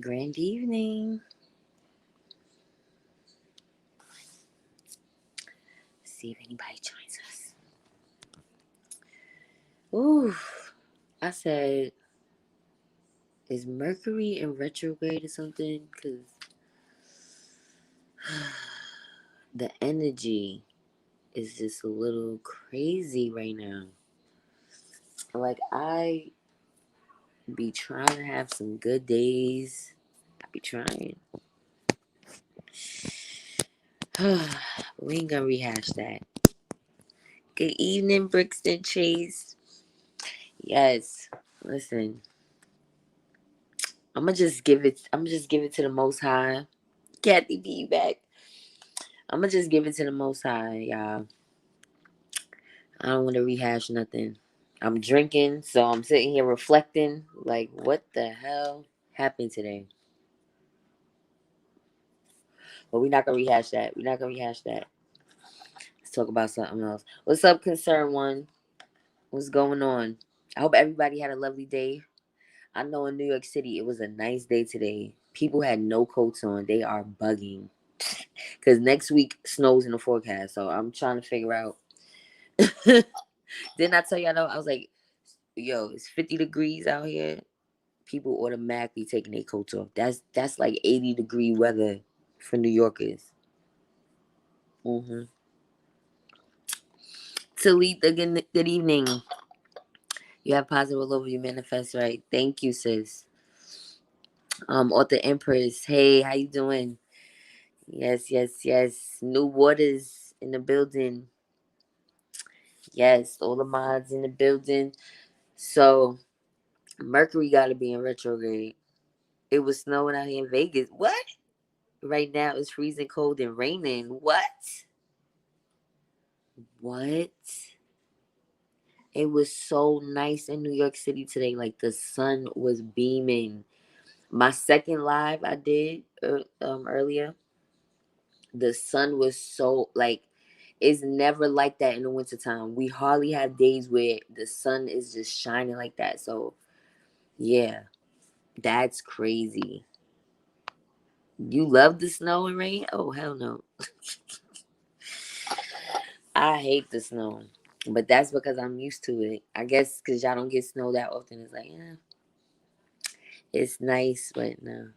Grand evening. See if anybody joins us. Ooh, I said, is Mercury in retrograde or something? Because the energy is just a little crazy right now. Like, I be trying to have some good days. I be trying. We ain't gonna rehash that. Good evening, Brixton Chase. Yes, listen. I'm gonna just give it to the Most High. Kathy be back. I'm gonna just give it to the Most High, y'all. I don't want to rehash nothing. I'm drinking, so I'm sitting here reflecting. Like, what the hell happened today? But we're not gonna rehash that. We're not gonna rehash that. Let's talk about something else. What's up, concern one? What's going on? I hope everybody had a lovely day. I know in New York City it was a nice day today. People had no coats on. They are bugging. Because next week snows in the forecast. So I'm trying to figure out. Didn't I tell y'all though? I was like, yo, it's 50 degrees out here. People automatically taking their coats off. That's like 80-degree weather for New Yorkers. Mm-hmm. Talitha, good evening. You have positive all over you manifest, right? Thank you, sis. Author Empress. Hey, how you doing? Yes, yes, yes. New waters in the building. Yes, all the mods in the building. So Mercury got to be in retrograde. It was snowing out here in Vegas. What? Right now it's freezing cold and raining. What? What? It was so nice in New York City today. Like the sun was beaming. My second live I did earlier, the sun was so like it's never like that in the wintertime. We hardly have days where the sun is just shining like that. So yeah, that's crazy. You love the snow and rain? Oh hell no. I hate the snow. But that's because I'm used to it. I guess because y'all don't get snow that often. It's like, yeah, it's nice, but no.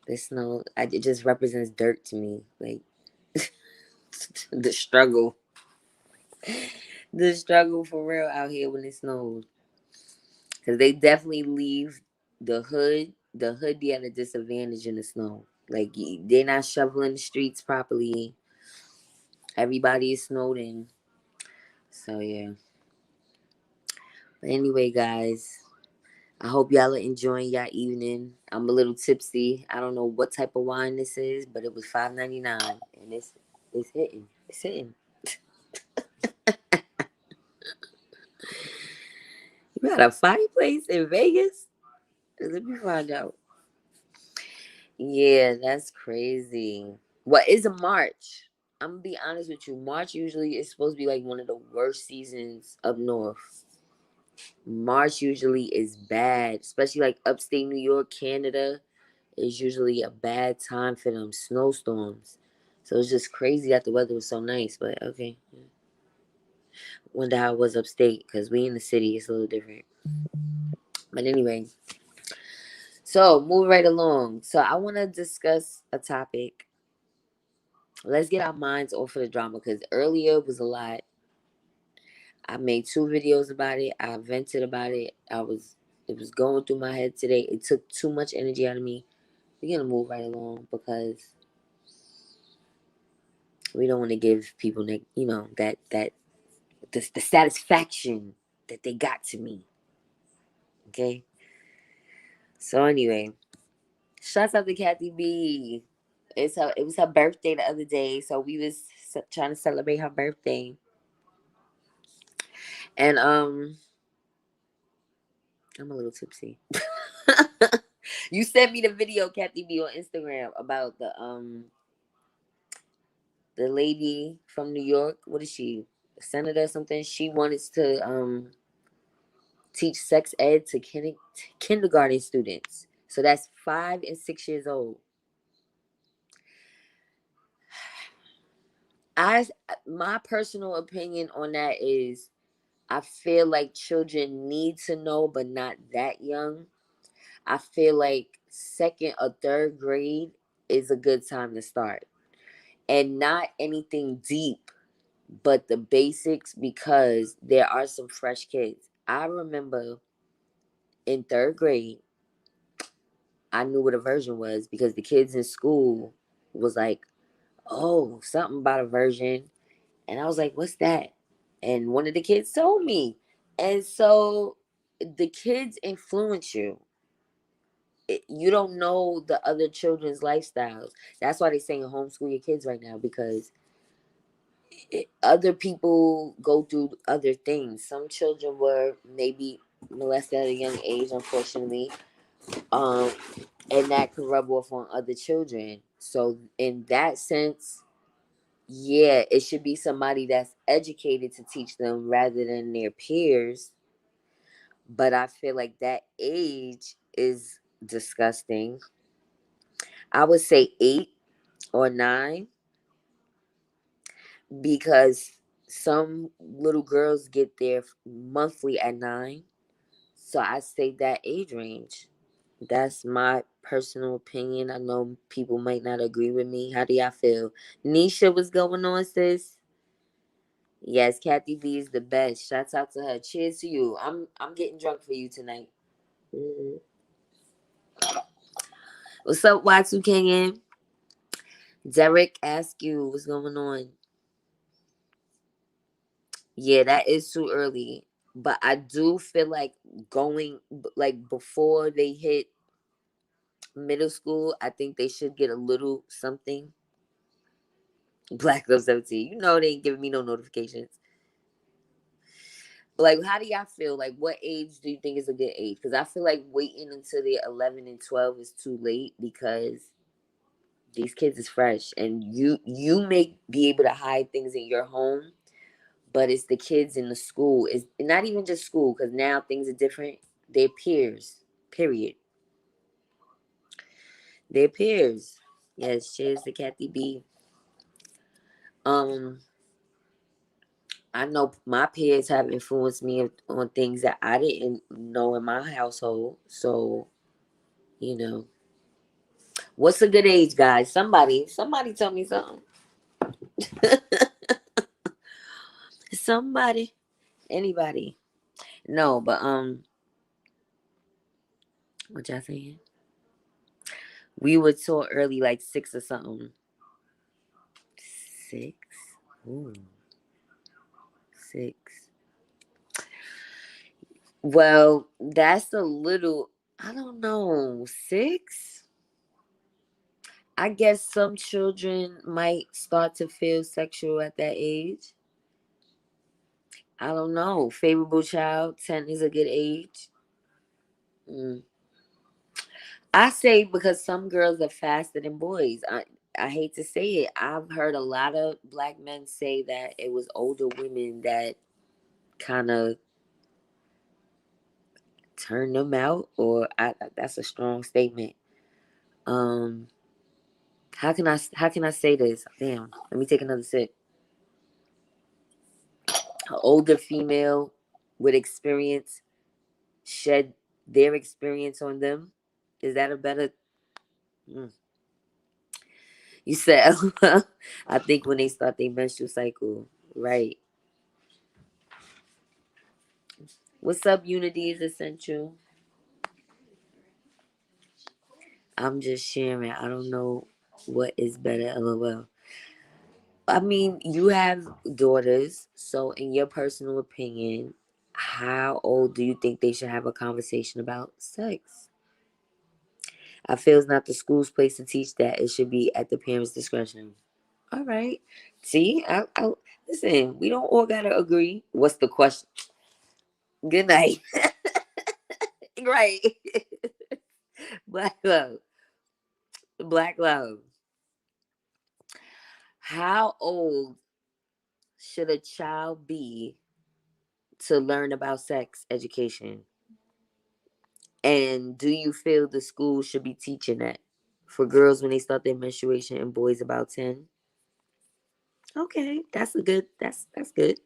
The snow, it just represents dirt to me. Like, the struggle. The struggle for real out here when it snows. Because they definitely leave the hood be at a disadvantage in the snow. Like, they're not shoveling the streets properly. Everybody is snowed in. So, yeah. But anyway, guys, I hope y'all are enjoying y'all evening. I'm a little tipsy. I don't know what type of wine this is, but it was $5.99, and it's hitting. It's hitting. You got a fireplace in Vegas? Let me find out. Yeah, that's crazy. What is a March? I'm gonna be honest with you. March usually is supposed to be like one of the worst seasons up north. March usually is bad, especially like upstate New York, Canada is usually a bad time for them snowstorms. So it's just crazy that the weather was so nice. But okay, wonder how it was upstate because we in the city. It's a little different. But anyway, so move right along. So I want to discuss a topic. Let's get our minds off of the drama because earlier was a lot. I made 2 videos about it. I vented about it. It was going through my head today. It took too much energy out of me. We're gonna move right along because we don't want to give people that the satisfaction that they got to me. Okay. So anyway, shouts out to Kathy B. It was her birthday the other day, so we was trying to celebrate her birthday, and I'm a little tipsy. You sent me the video, Kathy B, on Instagram about the lady from New York. What is she? A senator or something? She wanted to teach sex ed to kindergarten students. So that's 5 and 6 years old. I My personal opinion on that is I feel like children need to know, but not that young. I feel like second or third grade is a good time to start. And not anything deep, but the basics, because there are some fresh kids. I remember in third grade, I knew what a virgin was because the kids in school was like, oh, something about a virgin. And I was like, what's that? And one of the kids told me. And so the kids influence you. You don't know the other children's lifestyles. That's why they saying homeschool your kids right now, because other people go through other things. Some children were maybe molested at a young age, unfortunately, um, and that could rub off on other children. So in that sense, yeah, it should be somebody that's educated to teach them rather than their peers. But I feel like that age is disgusting. I would say 8 or 9, because some little girls get there monthly at 9. So I say that age range. That's my personal opinion. I know people might not agree with me. How do y'all feel? Nisha, what's going on, sis? Yes, Kathy B is the best. Shouts out to her. Cheers to you. I'm getting drunk for you tonight. Mhm. What's up, Y2KN? Derek ask you what's going on. Yeah, that is too early. But I do feel like going like before they hit middle school, I think they should get a little something. Black Love 17. You know they ain't giving me no notifications. Like, how do y'all feel? Like, what age do you think is a good age? Because I feel like waiting until they're 11 and 12 is too late, because these kids is fresh, and you may be able to hide things in your home, but it's the kids in the school. It's not even just school, because now things are different. Their peers, period. Their peers. Yes, cheers to Kathy B. Um, I know my peers have influenced me on things that I didn't know in my household. So, you know, what's a good age, guys? Somebody tell me something. Somebody, anybody. No, but what y'all saying? We were taught early, like 6 or something. 6. Ooh, 6. Well, that's a little. I don't know. 6. I guess some children might start to feel sexual at that age. I don't know. Favorable child, 10 is a good age. Mm. I say because some girls are faster than boys. I hate to say it. I've heard a lot of black men say that it was older women that kind of turned them out, or that's a strong statement. Um, how can I say this? Damn, let me take another sip. An older female with experience shed their experience on them. Is that a better? Mm. You said, I think when they start their menstrual cycle, right? What's up, Unity is essential. I'm just sharing. I don't know what is better, LOL. I mean, you have daughters, so in your personal opinion, how old do you think they should have a conversation about sex? I feel it's not the school's place to teach that. It should be at the parents' discretion. All right. See, I listen. We don't all gotta agree. What's the question? Good night. Right. Black love. Black love. How old should a child be to learn about sex education? And do you feel the school should be teaching that for girls when they start their menstruation and boys about 10? Okay, that's good. That's good.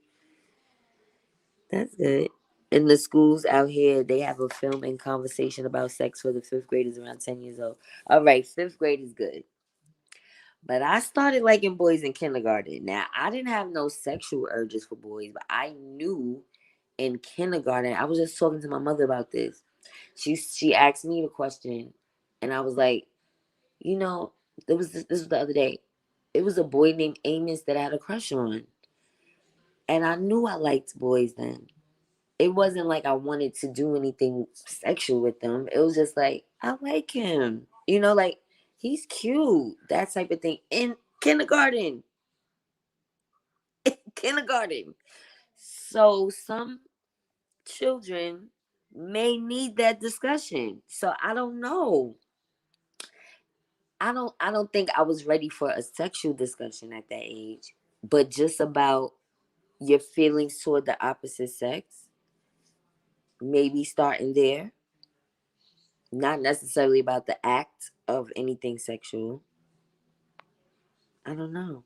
In the schools out here, they have a film and conversation about sex for the fifth graders around 10 years old. All right, fifth grade is good. But I started liking boys in kindergarten. Now, I didn't have no sexual urges for boys, but I knew in kindergarten, I was just talking to my mother about this. She asked me the question, and I was like, you know, this was the other day. It was a boy named Amos that I had a crush on. And I knew I liked boys then. It wasn't like I wanted to do anything sexual with them. It was just like, I like him. Like he's cute. That type of thing. In kindergarten. Kindergarten. So some children may need that discussion. So I don't know. I don't think I was ready for a sexual discussion at that age. But just about your feelings toward the opposite sex, maybe starting there. Not necessarily about the act of anything sexual. I don't know.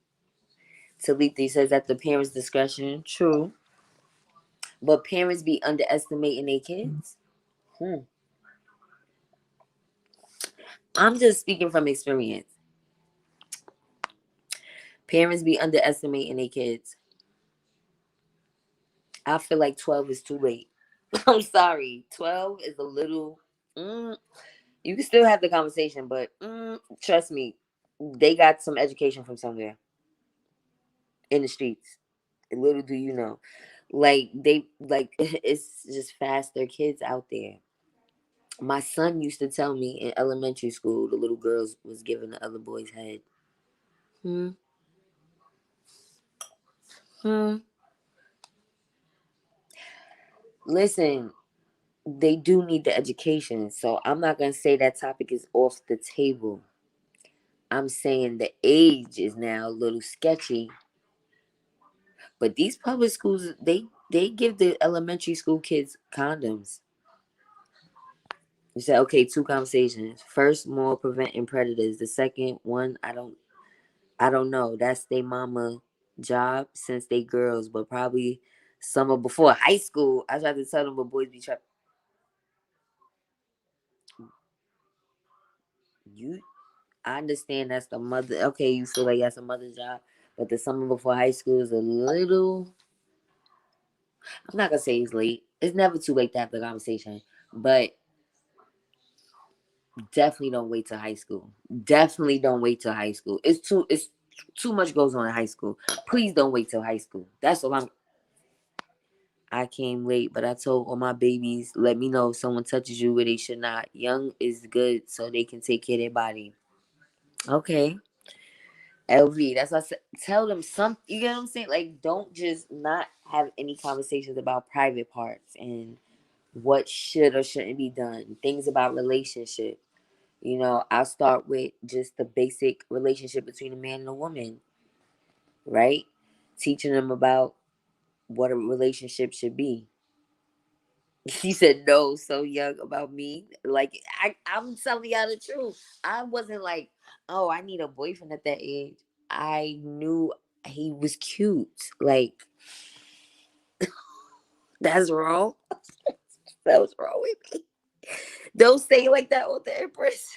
Talitha says at the parents' discretion. True. But parents be underestimating their kids. Hmm. I'm just speaking from experience. Parents be underestimating their kids. I feel like 12 is too late. I'm sorry. 12 is a little. You can still have the conversation, but trust me, they got some education from somewhere in the streets. Little do you know. It's just faster kids out there. My son used to tell me in elementary school the little girls was giving the other boys head. Hmm. Hmm. Listen, they do need the education, so I'm not gonna say that topic is off the table. I'm saying the age is now a little sketchy, but these public schools they give the elementary school kids condoms. You said okay, two conversations. First, more preventing predators. The second one, I don't know. That's their mama job since they girls, but probably summer before high school. I tried to tell them, but boys be trapped. You, I understand that's the mother. Okay, you feel like that's a mother job, but the summer before high school is a little. I'm not gonna say it's late. It's never too late to have the conversation, but definitely don't wait till high school. Definitely don't wait till high school. It's too much goes on in high school. Please don't wait till high school. That's all I came late, but I told all my babies, let me know if someone touches you where they should not. Young is good so they can take care of their body. Okay. LV, that's what I said. Tell them something. You get what I'm saying? Like, don't just not have any conversations about private parts and what should or shouldn't be done. Things about relationship. I'll start with just the basic relationship between a man and a woman, right? Teaching them about what a relationship should be. He said no, so young about me. Like I'm telling y'all the truth. I wasn't like, oh, I need a boyfriend at that age. I knew he was cute. Like that's wrong. That was wrong with me. Don't say it like that on the Empress.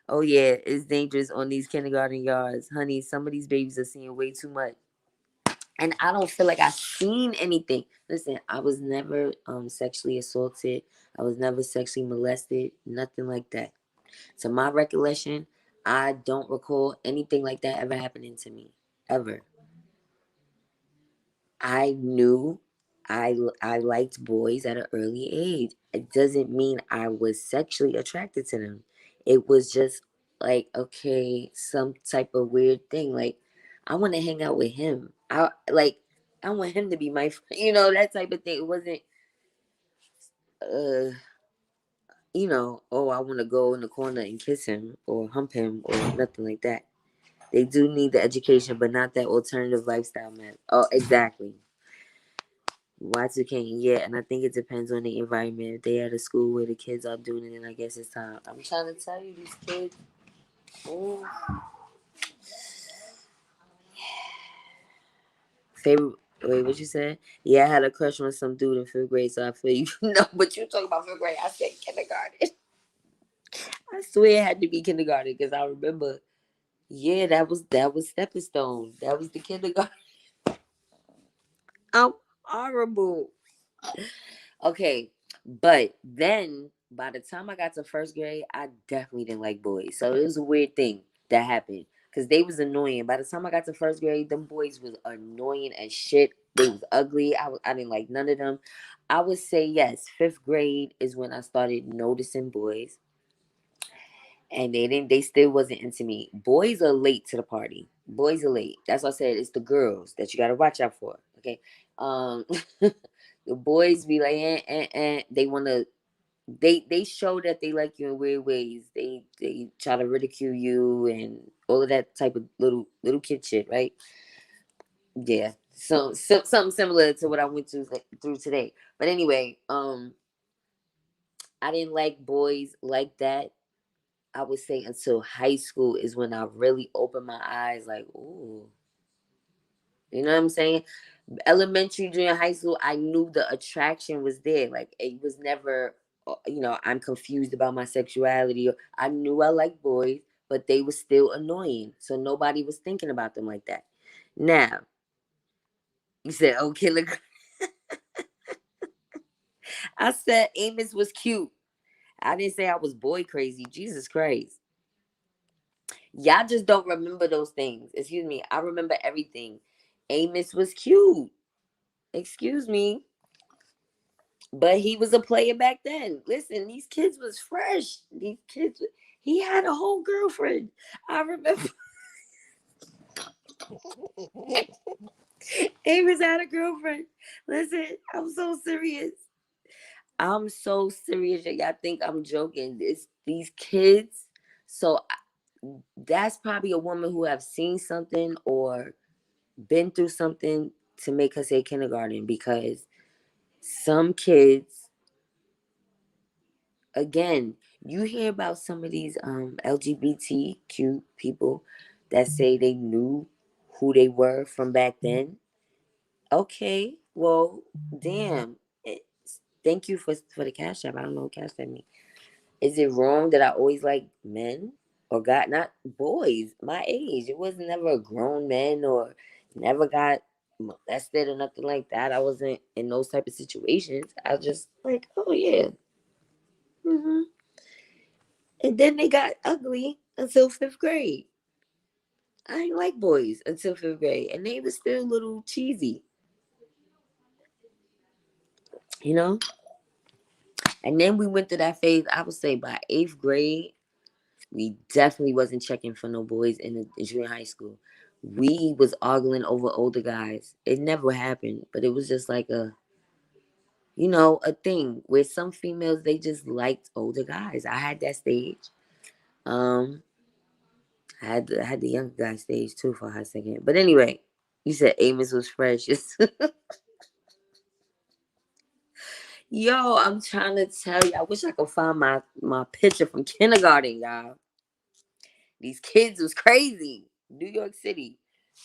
Oh yeah, it's dangerous on these kindergarten yards, honey. Some of these babies are seeing way too much, and I don't feel like I've seen anything. Listen, I was never sexually assaulted. I was never sexually molested. Nothing like that. To my recollection, I don't recall anything like that ever happening to me. Ever. I knew I liked boys at an early age. It doesn't mean I was sexually attracted to them. It was just like, okay, some type of weird thing. Like, I want to hang out with him. I want him to be my friend. That type of thing. It wasn't uh oh, I want to go in the corner and kiss him or hump him or nothing like that. They do need the education, but not that alternative lifestyle, man. Oh, exactly. Y2K, yeah, and I think it depends on the environment. If they at a school where the kids are doing it, then I guess it's time. I'm trying to tell you, these kids. Oh. Favorite. Wait, what you said? Yeah, I had a crush on some dude in fifth grade, so I feel you. No, but you talking about fifth grade. I said kindergarten. I swear it had to be kindergarten because I remember. Yeah, that was stepping stone. That was the kindergarten. I'm horrible. Okay, but then by the time I got to first grade, I definitely didn't like boys. So it was a weird thing that happened because they was annoying. By the time I got to first grade, them boys was annoying as shit. They was ugly. I didn't like none of them. I would say yes. Fifth grade is when I started noticing boys, and they didn't. They still wasn't into me. Boys are late to the party. Boys are late. That's why I said it's the girls that you got to watch out for. Okay, um, the boys be like, they want to. They show that they like you in weird ways. They try to ridicule you and all of that type of little kid shit, right? Yeah. So something similar to what I went through today. But anyway, I didn't like boys like that. I would say until high school is when I really opened my eyes, like, ooh, you know what I'm saying? Elementary, junior high school, I knew the attraction was there. Like it was never, I'm confused about my sexuality. I knew I liked boys, but they were still annoying. So nobody was thinking about them like that. Now, you said, oh, killer. I said Amos was cute. I didn't say I was boy crazy. Jesus Christ. Y'all just don't remember those things. Excuse me. I remember everything. Amos was cute. Excuse me. But he was a player back then. Listen, these kids was fresh. These kids, he had a whole girlfriend. I remember Amos had a girlfriend. Listen, I'm so serious. I'm so serious. Y'all think I'm joking. It's these kids. So that's probably a woman who have seen something or been through something to make her say kindergarten because some kids, again, you hear about some of these LGBTQ people that say they knew who they were from back then. Okay, well, damn. Thank you for the cash app. I don't know what cash app means. Is it wrong that I always like men or got not boys my age? It was never a grown man or never got molested or nothing like that. I wasn't in those type of situations. I was just like, oh yeah. hmm And then they got ugly until fifth grade. I didn't like boys until fifth grade, and they were still a little cheesy, you know. And then we went through that phase. I would say by eighth grade, we definitely wasn't checking for no boys in the junior high school. We was ogling over older guys. It never happened, but it was just like a thing where some females they just liked older guys. I had that stage. Um, I had the young guy stage too for a hot second. But anyway, you said Amos was fresh. Yo, I'm trying to tell you. I wish I could find my picture from kindergarten, y'all. These kids was crazy. New York City.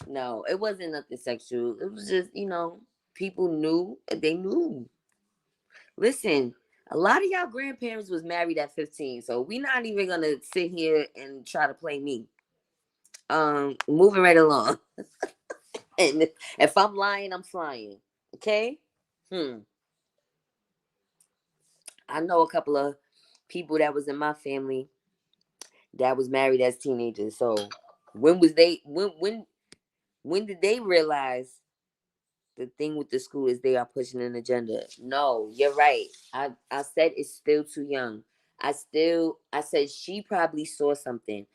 No, it wasn't nothing sexual. It was just, people knew. They knew. Listen, a lot of y'all grandparents was married at 15, so we not even gonna sit here and try to play me. Moving right along. And if I'm lying, I'm flying. Okay? Hmm. I know a couple of people that was in my family that was married as teenagers. So when did they realize the thing with the school is they are pushing an agenda? No, you're right. I said it's still too young. I said she probably saw something.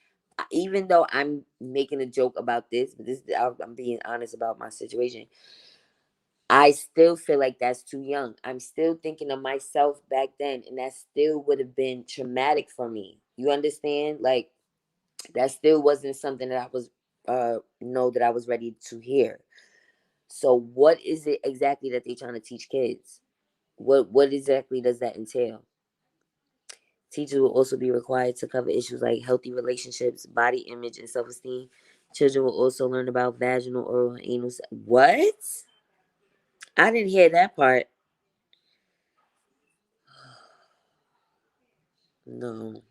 Even though I'm making a joke about this, but I'm being honest about my situation. I still feel like that's too young. I'm still thinking of myself back then, and that still would have been traumatic for me. You understand? Like that still wasn't something that I was know that I was ready to hear. So what is it exactly that they're trying to teach kids? What exactly does that entail? Teachers will also be required to cover issues like healthy relationships, body image, and self-esteem. Children will also learn about vaginal, oral, and anal sex. What? I didn't hear that part. No,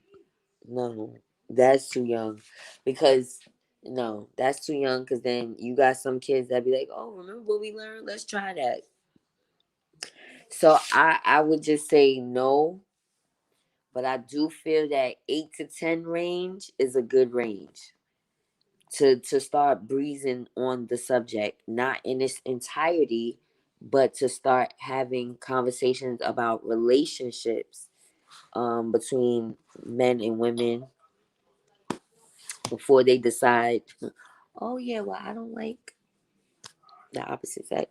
no, that's too young. Because no, that's too young. Because then you got some kids that be like, "Oh, remember what we learned? Let's try that." So I would just say no, but I do feel that 8 to 10 range is a good range to start breezing on the subject, not in its entirety, but to start having conversations about relationships between men and women before they decide, oh yeah, well I don't like the opposite sex.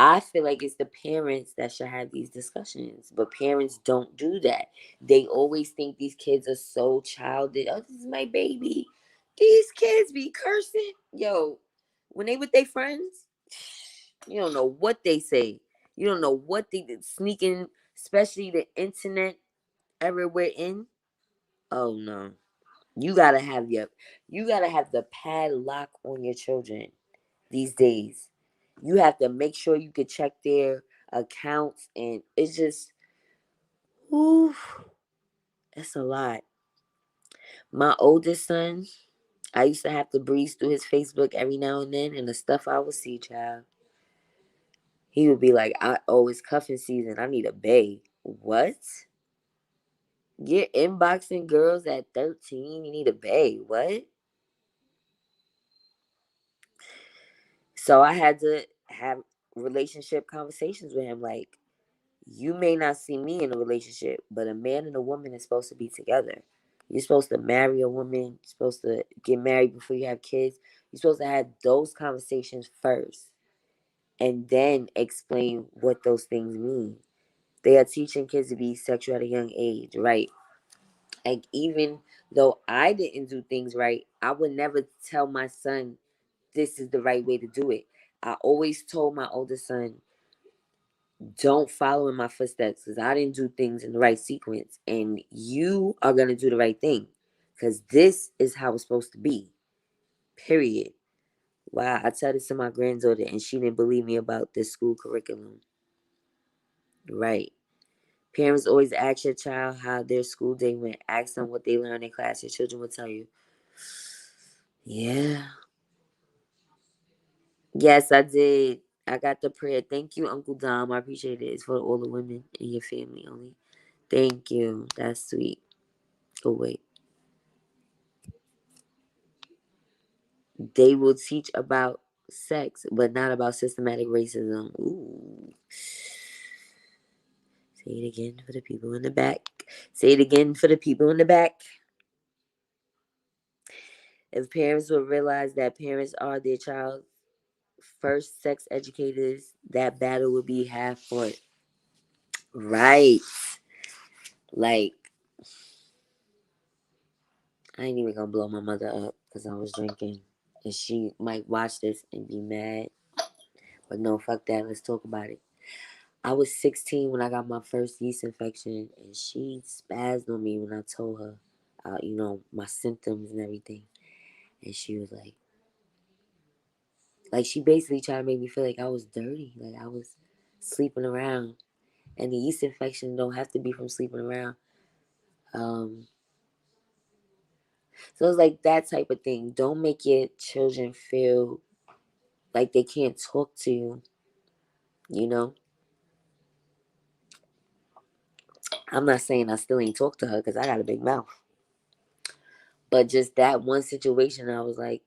I feel like it's the parents that should have these discussions, but parents don't do that. They always think these kids are so childish. Oh, this is my baby. These kids be cursing. Yo, when they with their friends, you don't know what they say. You don't know what they sneaking, especially the internet era we're in. Oh no. You gotta have the padlock on your children these days. You have to make sure you could check their accounts, and it's just, ooh, it's a lot. My oldest son, I used to have to breeze through his Facebook every now and then, and the stuff I would see, child, he would be like, "Oh, it's cuffing season. I need a bae." What? You're inboxing girls at 13? You need a bae? What? So I had to have relationship conversations with him, like, you may not see me in a relationship, but a man and a woman is supposed to be together. You're supposed to marry a woman. You're supposed to get married before you have kids. You're supposed to have those conversations first and then explain what those things mean. They are teaching kids to be sexual at a young age, right? Like, even though I didn't do things right, I would never tell my son this is the right way to do it. I always told my oldest son, don't follow in my footsteps because I didn't do things in the right sequence. And you are going to do the right thing because this is how it's supposed to be. Period. Wow. I tell this to my granddaughter and she didn't believe me about this school curriculum. Right. Parents always ask your child how their school day went. Ask them what they learned in class. Your children will tell you. Yeah. Yes, I did. I got the prayer. Thank you, Uncle Dom. I appreciate it. It's for all the women in your family only. Thank you. That's sweet. Oh, wait. They will teach about sex, but not about systematic racism. Ooh. Say it again for the people in the back. Say it again for the people in the back. If parents would realize that parents are their child's first sex educators, that battle would be half fought. Right. Like, I ain't even gonna blow my mother up because I was drinking. And she might watch this and be mad. But no, fuck that. Let's talk about it. I was 16 when I got my first yeast infection, and she spazzed on me when I told her, my symptoms and everything. And she was like she basically tried to make me feel like I was dirty, like I was sleeping around. And the yeast infection don't have to be from sleeping around. Um, so it's like that type of thing. Don't make your children feel like they can't talk to you. You know, I'm not saying I still ain't talk to her because I got a big mouth, but just that one situation, I was like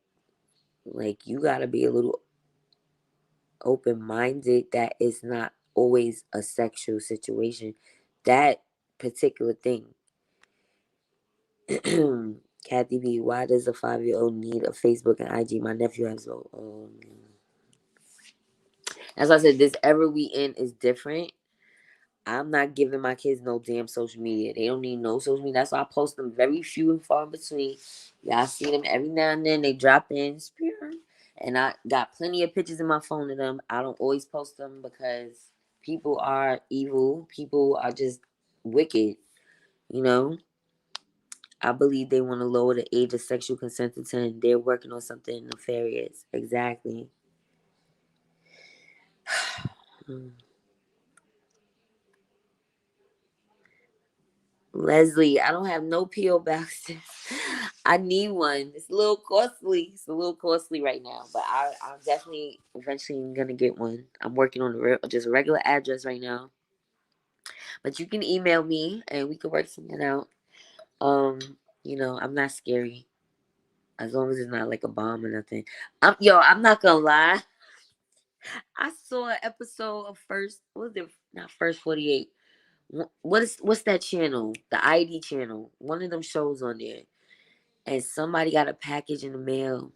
you gotta be a little open minded that it's not always a sexual situation. That particular thing. Kathy B, why does a 5-year-old need a Facebook and IG? My nephew has both. As I said, this era we in is different. I'm not giving my kids no damn social media. They don't need no social media. That's why I post them very few and far in between. Y'all see them every now and then. They drop in, And I got plenty of pictures in my phone of them. I don't always post them because people are evil. People are just wicked, you know? I believe they want to lower the age of sexual consent to 10. They're working on something nefarious. Exactly. Leslie, I don't have no P.O. boxes. I need one. It's a little costly. It's a little costly right now, but I'm definitely eventually gonna get one. I'm working on just a regular address right now, but you can email me and we can work something out. Um, I'm not scary as long as it's not like a bomb or nothing. I'm not gonna lie. I saw an episode of first. What was it? Not First 48. What's that channel? The ID channel. One of them shows on there. And somebody got a package in the mail.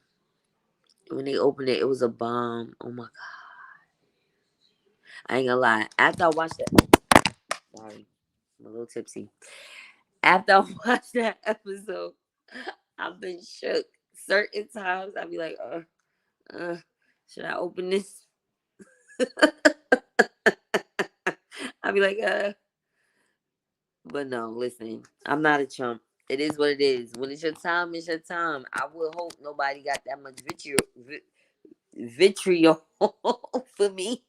When they opened it, it was a bomb. Oh my god! I ain't gonna lie. After I watched that, sorry, I'm a little tipsy. After I watched that episode, I've been shook. Certain times I'd be like, should I open this? I'd be like, But no, listen, I'm not a chump. It is what it is. When it's your time, it's your time. I would hope nobody got that much vitriol for me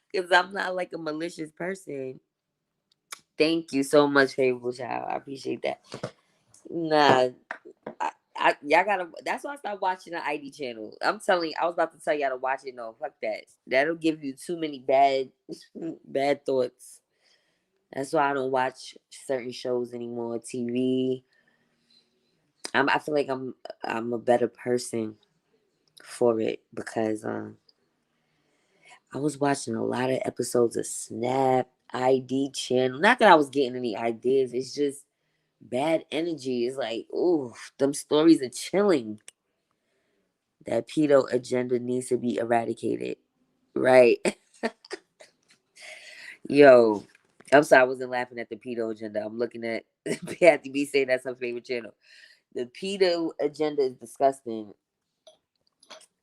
because I'm not like a malicious person. Thank you so much, favorable child. I appreciate that. Nah, y'all gotta. That's why I started watching the ID channel. I'm telling you, I was about to tell y'all to watch it. No, fuck that. That'll give you too many bad, bad thoughts. That's why I don't watch certain shows anymore. TV. I feel like I'm a better person for it because I was watching a lot of episodes of Snap, ID channel. Not that I was getting any ideas. It's just bad energy. It's like, ooh, them stories are chilling. That pedo agenda needs to be eradicated. Right. Yo, I'm sorry I wasn't laughing at the pedo agenda. I'm looking at Patty B saying that's her favorite channel. The pedo agenda is disgusting.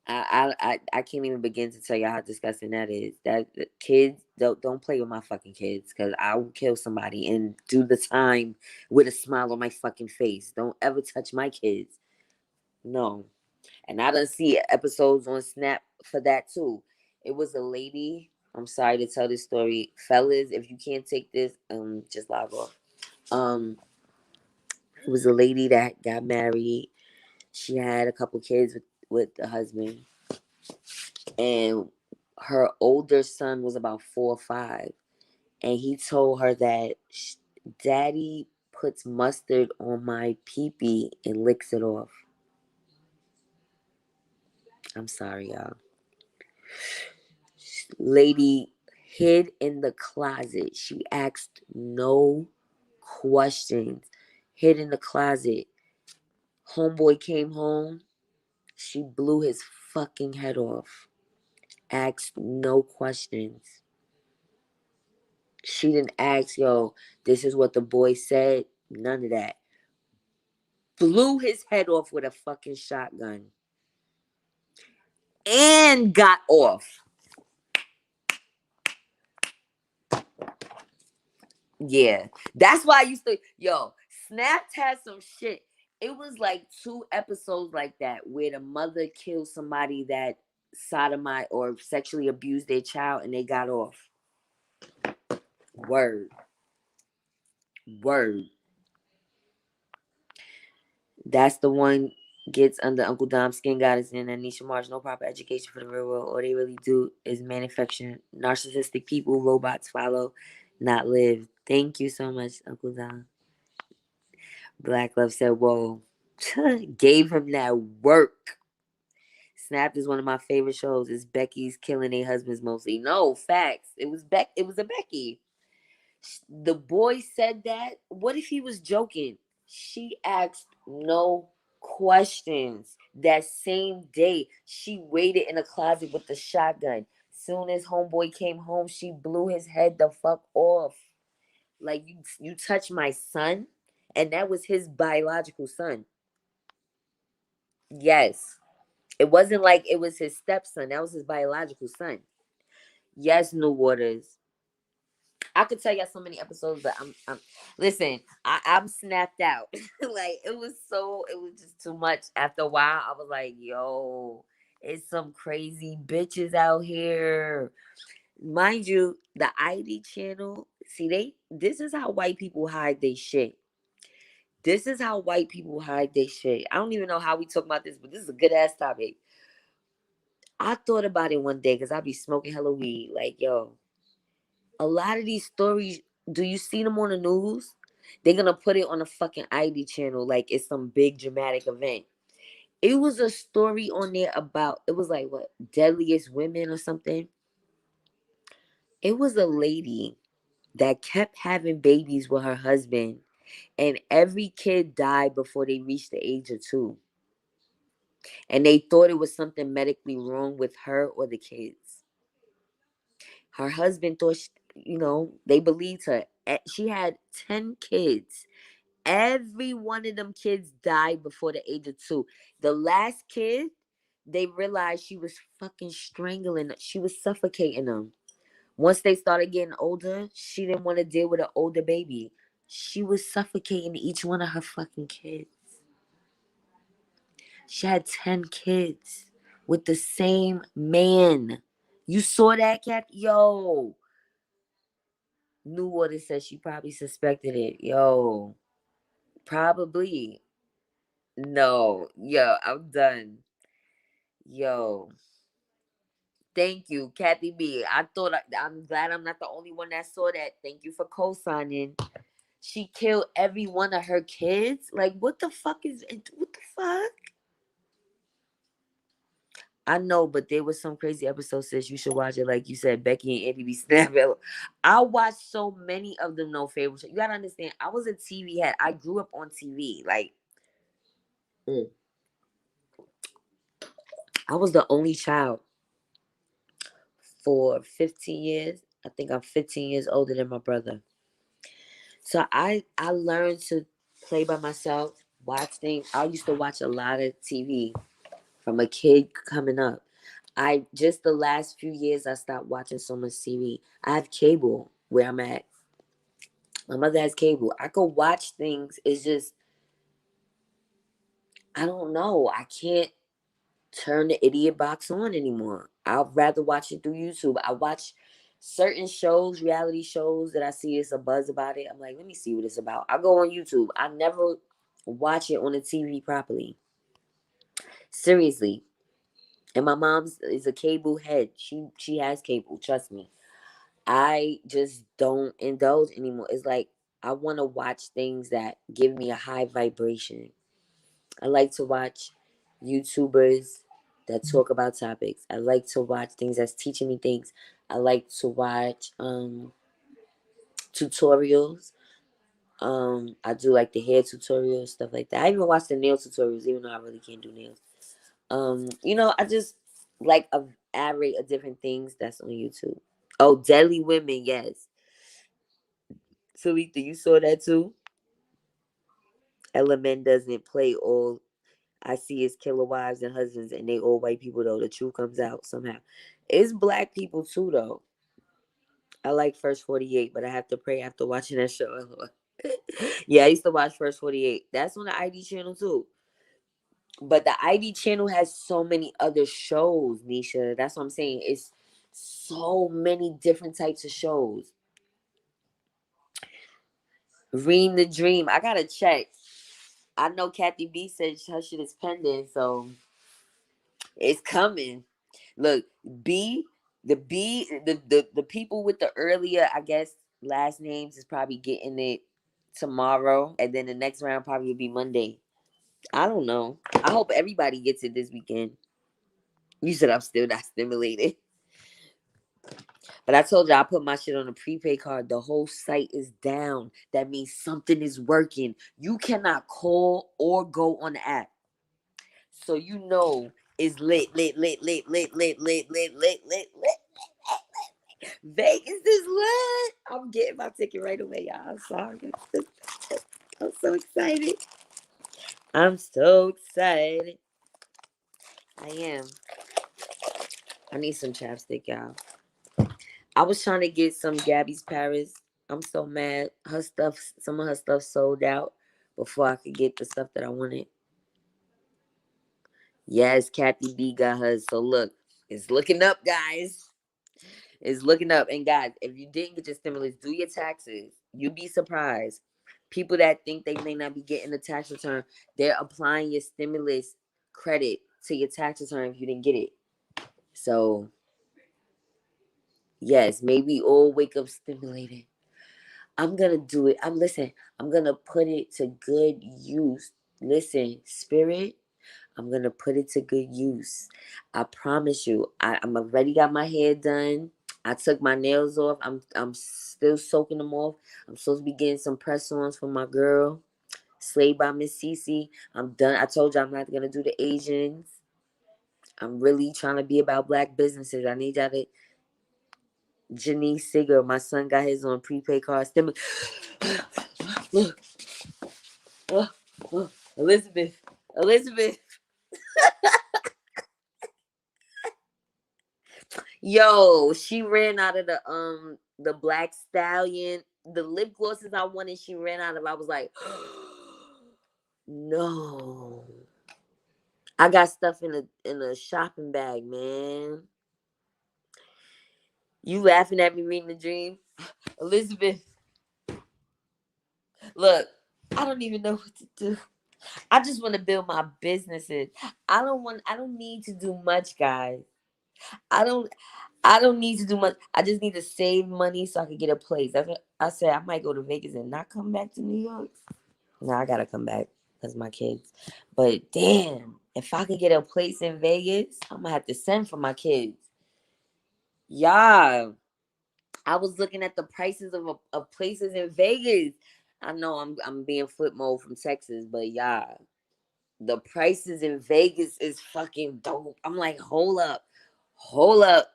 I can't even begin to tell you how disgusting that is. That kids don't play with my fucking kids because I will kill somebody and do the time with a smile on my fucking face. Don't ever touch my kids. No. And I done see episodes on Snap for that too. It was a lady. I'm sorry to tell this story, fellas. If you can't take this, just log off. Um, it was a lady that got married. She had a couple kids with the husband and her older son was about 4 or 5, and he told her that daddy puts mustard on my pee-pee and licks it off. I'm sorry, y'all. Lady hid in the closet. She asked no questions. Hid in the closet. Homeboy came home. She blew his fucking head off. Asked no questions. She didn't ask, yo, this is what the boy said. None of that. Blew his head off with a fucking shotgun. And got off. Yeah. That's why I used to, Snapped had some shit. It was like 2 episodes like that where the mother killed somebody that sodomized or sexually abused their child and they got off. Word. Word. That's the one gets under Uncle Dom's skin goddess and Anisha March. No proper education for the real world. All they really do is manufacture narcissistic people. Robots follow, not live. Thank you so much, Uncle Dom. Black Love said, whoa. Gave him that work. Snapped is one of my favorite shows. It's Becky's killing their husbands mostly. No, facts. It was a Becky. The boy said that. What if he was joking? She asked no questions. That same day, she waited in a closet with the shotgun. Soon as homeboy came home, she blew his head the fuck off. Like you touched my son, and that was his biological son. Yes. It wasn't like it was his stepson. That was his biological son. Yes, New Waters. I could tell y'all so many episodes, but I'm listen, I'm snapped out. Like it was just too much. After a while, I was like, yo, it's some crazy bitches out here. Mind you, the ID channel, see this is how white people hide their shit. This is how white people hide their shit. I don't even know how we talk about this, but this is a good ass topic. I thought about it one day because I be smoking hella weed. Like, yo, a lot of these stories, do you see them on the news? They're gonna put it on a fucking ID channel like it's some big dramatic event. It was a story on there about, it was like what, deadliest women or something. It was a lady that kept having babies with her husband, and every kid died before they reached the age of 2. And they thought it was something medically wrong with her or the kids. Her husband thought, they believed her. She had 10 kids. Every one of them kids died before the age of 2. The last kid, they realized she was fucking strangling, she was suffocating them. Once they started getting older, she didn't want to deal with an older baby. She was suffocating each one of her fucking kids. She had 10 kids with the same man. You saw that, cat? Yo. Knew what it said. She probably suspected it. Yo. Probably. No. Yo, I'm done. Yo. Thank you, Kathy B. I'm glad I'm not the only one that saw that. Thank you for co-signing. She killed every one of her kids. Like, what the fuck is it? What the fuck? I know, but there was some crazy episode, sis. You should watch it. Like you said, Becky and Eddie be snapping. I watched so many of them. No favorite. You gotta understand. I was a TV head. I grew up on TV. Like, I was the only child for 15 years. I think I'm 15 years older than my brother. So I learned to play by myself, watch things. I used to watch a lot of TV from a kid coming up. I just the last few years I stopped watching so much TV. I have cable where I'm at. My mother has cable. I could watch things. It's just I don't know. I can't turn the idiot box on anymore. I'd rather watch it through YouTube. I watch certain shows, reality shows that I see it's a buzz about it. I'm like, let me see what it's about. I go on YouTube. I never watch it on the TV properly. Seriously. And my mom's is a cable head. She has cable, trust me. I just don't indulge anymore. It's like I want to watch things that give me a high vibration. I like to watch YouTubers that talk about topics. I like to watch things that's teaching me things. I like to watch tutorials. I do like the hair tutorials, stuff like that. I even watch the nail tutorials, even though I really can't do nails. I just like a array of different things that's on YouTube. Oh, Deadly Women, yes. Salita, you saw that too? Element doesn't play all I see is killer wives and husbands, and they all white people though. The truth comes out somehow. It's black people too though. I like First 48, but I have to pray after watching that show. Yeah, I used to watch First 48. That's on the ID channel too. But the ID channel has so many other shows, Nisha. That's what I'm saying. It's so many different types of shows. Ream the Dream. I gotta check. I know Kathy B said her shit is pending, so it's coming. Look, the people with the earlier, I guess, last names is probably getting it tomorrow, and then the next round probably will be Monday. I don't know. I hope everybody gets it this weekend. You said I'm still not stimulated. But I told you I put my shit on a prepaid card. The whole site is down. That means something is working. You cannot call or go on the app. So you know it's lit, lit, lit, lit, lit, lit, lit, lit, lit, lit, lit. Vegas is lit. I'm getting my ticket right away, y'all. I'm sorry. I'm so excited. I'm so excited. I am. I need some chapstick, y'all. I was trying to get some Gabby's Paris. I'm so mad. Her stuff, some of her stuff sold out before I could get the stuff that I wanted. Yes, Kathy B got hers. So look, it's looking up, guys. It's looking up. And guys, if you didn't get your stimulus, do your taxes. You'd be surprised. People that think they may not be getting the tax return, they're applying your stimulus credit to your tax return if you didn't get it. So yes, maybe all wake up stimulated. I'm gonna do it. I'm gonna put it to good use. Listen, spirit, I'm gonna put it to good use. I promise you. I'm already got my hair done. I took my nails off. I'm still soaking them off. I'm supposed to be getting some press ons for my girl. Slayed by Miss Cece. I'm done. I told you I'm not gonna do the Asians. I'm really trying to be about black businesses. I need y'all to Janice Sigger. My son got his on prepaid card. Look, Elizabeth, Elizabeth. Yo, she ran out of the Black Stallion, the lip glosses I wanted. She ran out of. I was like, no. I got stuff in a shopping bag, man. You laughing at me reading the dream, Elizabeth? Look, I don't even know what to do. I just want to build my businesses. I don't need to do much, guys. I don't I don't need to do much. I just need to save money so I can get a place. That's what I said. I might go to Vegas and not come back to New York. No, I gotta come back because my kids. But damn, if I could get a place in Vegas, I'm gonna have to send for my kids. Yeah, I was looking at the prices of places in Vegas. I know I'm being flip mode from Texas, but yeah, the prices in Vegas is fucking dope. I'm like, hold up, hold up.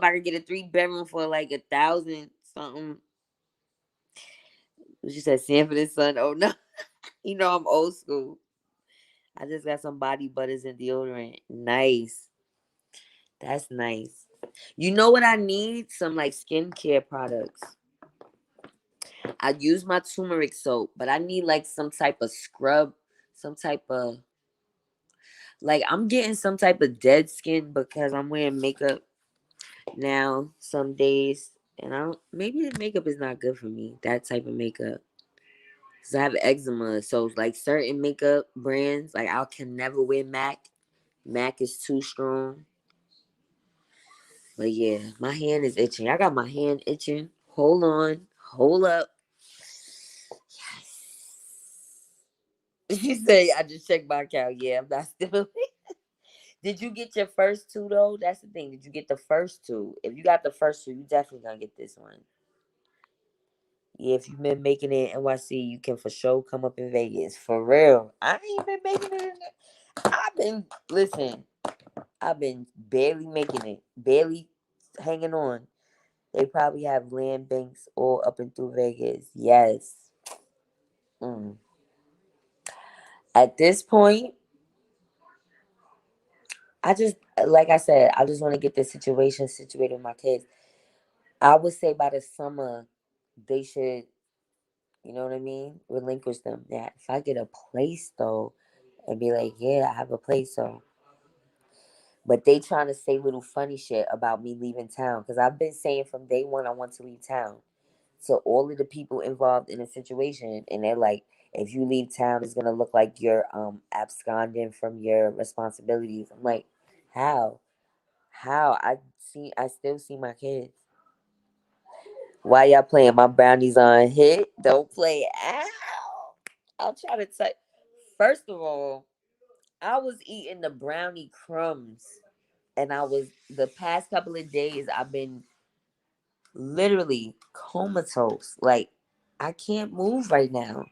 I could get a 3 bedroom for like 1,000 something. She said Sanford and Son. Oh no, you know I'm old school. I just got some body butters and deodorant. Nice. That's nice. You know what I need? Some like skincare products. I use my turmeric soap, but I need like some type of scrub, some type of like I'm getting some type of dead skin because I'm wearing makeup now some days. And I don't maybe the makeup is not good for me, that type of makeup. Cause I have eczema. So like certain makeup brands, like I can never wear MAC. MAC is too strong. But yeah, my hand is itching. I got my hand itching. Hold on. Hold up. Yes. You say I just checked my account. Yeah, I'm not still. Did you get your first two though? That's the thing. Did you get the first two? If you got the first two, you definitely gonna get this one. Yeah, if you've been making it in NYC, you can for sure come up in Vegas. For real. I ain't been making it I've been listen, I've been barely making it. Barely hanging on. They probably have land banks all up and through Vegas. Yes. Mm. At this point, I just, like I said, I just want to get this situation situated with my kids. I would say by the summer, they should, you know what I mean, relinquish them. Yeah, if I get a place though, and be like, yeah, I have a place, so. But they trying to say little funny shit about me leaving town because I've been saying from day one I want to leave town. So all of the people involved in the situation, and they're like, if you leave town, it's gonna look like you're absconding from your responsibilities. I'm like, how? How? I still see my kids. Why y'all playing my brownies on hit? Don't play. Ow! I'll try to tell. First of all, I was eating the brownie crumbs, and I was the past couple of days. I've been literally comatose. Like I can't move right now.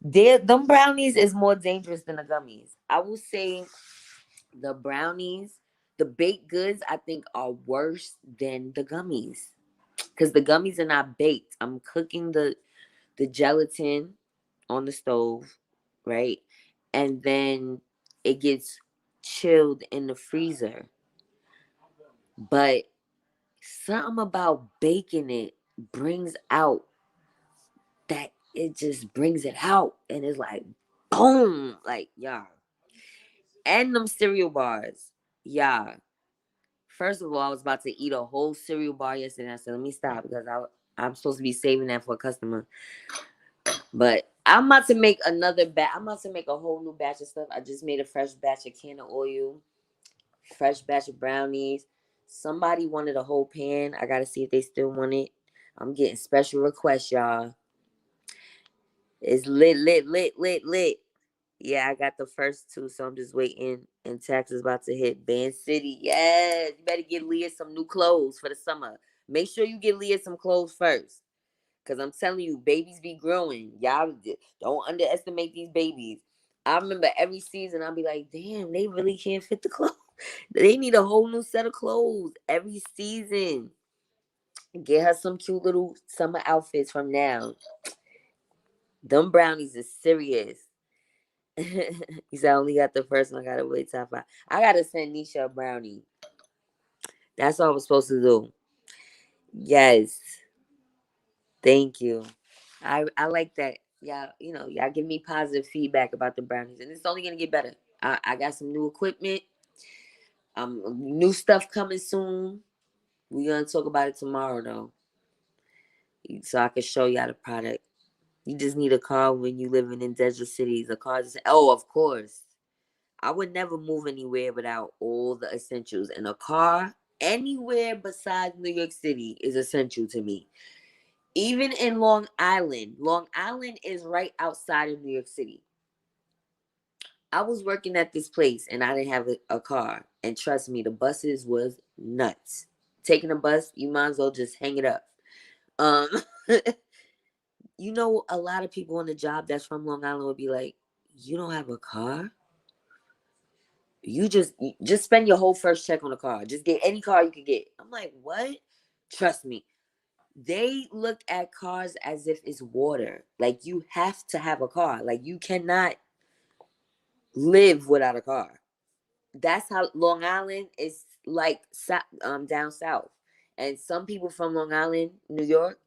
Them brownies is more dangerous than the gummies. I will say the brownies, the baked goods, I think are worse than the gummies because the gummies are not baked. I'm cooking the gelatin on the stove, right, and then it gets chilled in the freezer. But something about baking it brings out that it just brings it out. And it's like, boom. Like, yeah. And them cereal bars. Yeah. First of all, I was about to eat a whole cereal bar yesterday. I said, let me stop because I'm supposed to be saving that for a customer. But I'm about to make another batch. I'm about to make a whole new batch of stuff. I just made a fresh batch of can of oil, fresh batch of brownies. Somebody wanted a whole pan. I gotta see if they still want it. I'm getting special requests, y'all. It's lit, lit, lit, lit, lit. Yeah, I got the first two, so I'm just waiting. And tax is about to hit Band City. Yes, you better get Leah some new clothes for the summer. Make sure you get Leah some clothes first. Because I'm telling you, babies be growing. Y'all don't underestimate these babies. I remember every season I'll be like, damn, they really can't fit the clothes. They need a whole new set of clothes every season. Get her some cute little summer outfits from now. Them brownies is serious. He said, I only got the first one. I gotta wait top 5. I gotta send Nisha a brownie. That's what I was supposed to do. Yes. Thank you. I like that. Y'all give me positive feedback about the brownies, and it's only gonna get better. I got some new equipment. New stuff coming soon. We're gonna talk about it tomorrow though, so I can show y'all the product. You just need a car when you living in desert cities. A car is of course. I would never move anywhere without all the essentials, and a car anywhere besides New York City is essential to me. Even in Long Island. Long Island is right outside of New York City. I was working at this place and I didn't have a car. And trust me, the buses was nuts. Taking a bus, you might as well just hang it up. Um, a lot of people on the job that's from Long Island would be like, "You don't have a car? You just spend your whole first check on a car. Just get any car you can get." I'm like, "What?" Trust me. They look at cars as if it's water. Like you have to have a car. Like you cannot live without a car. That's how Long Island is like down south. And some people from Long Island, New York,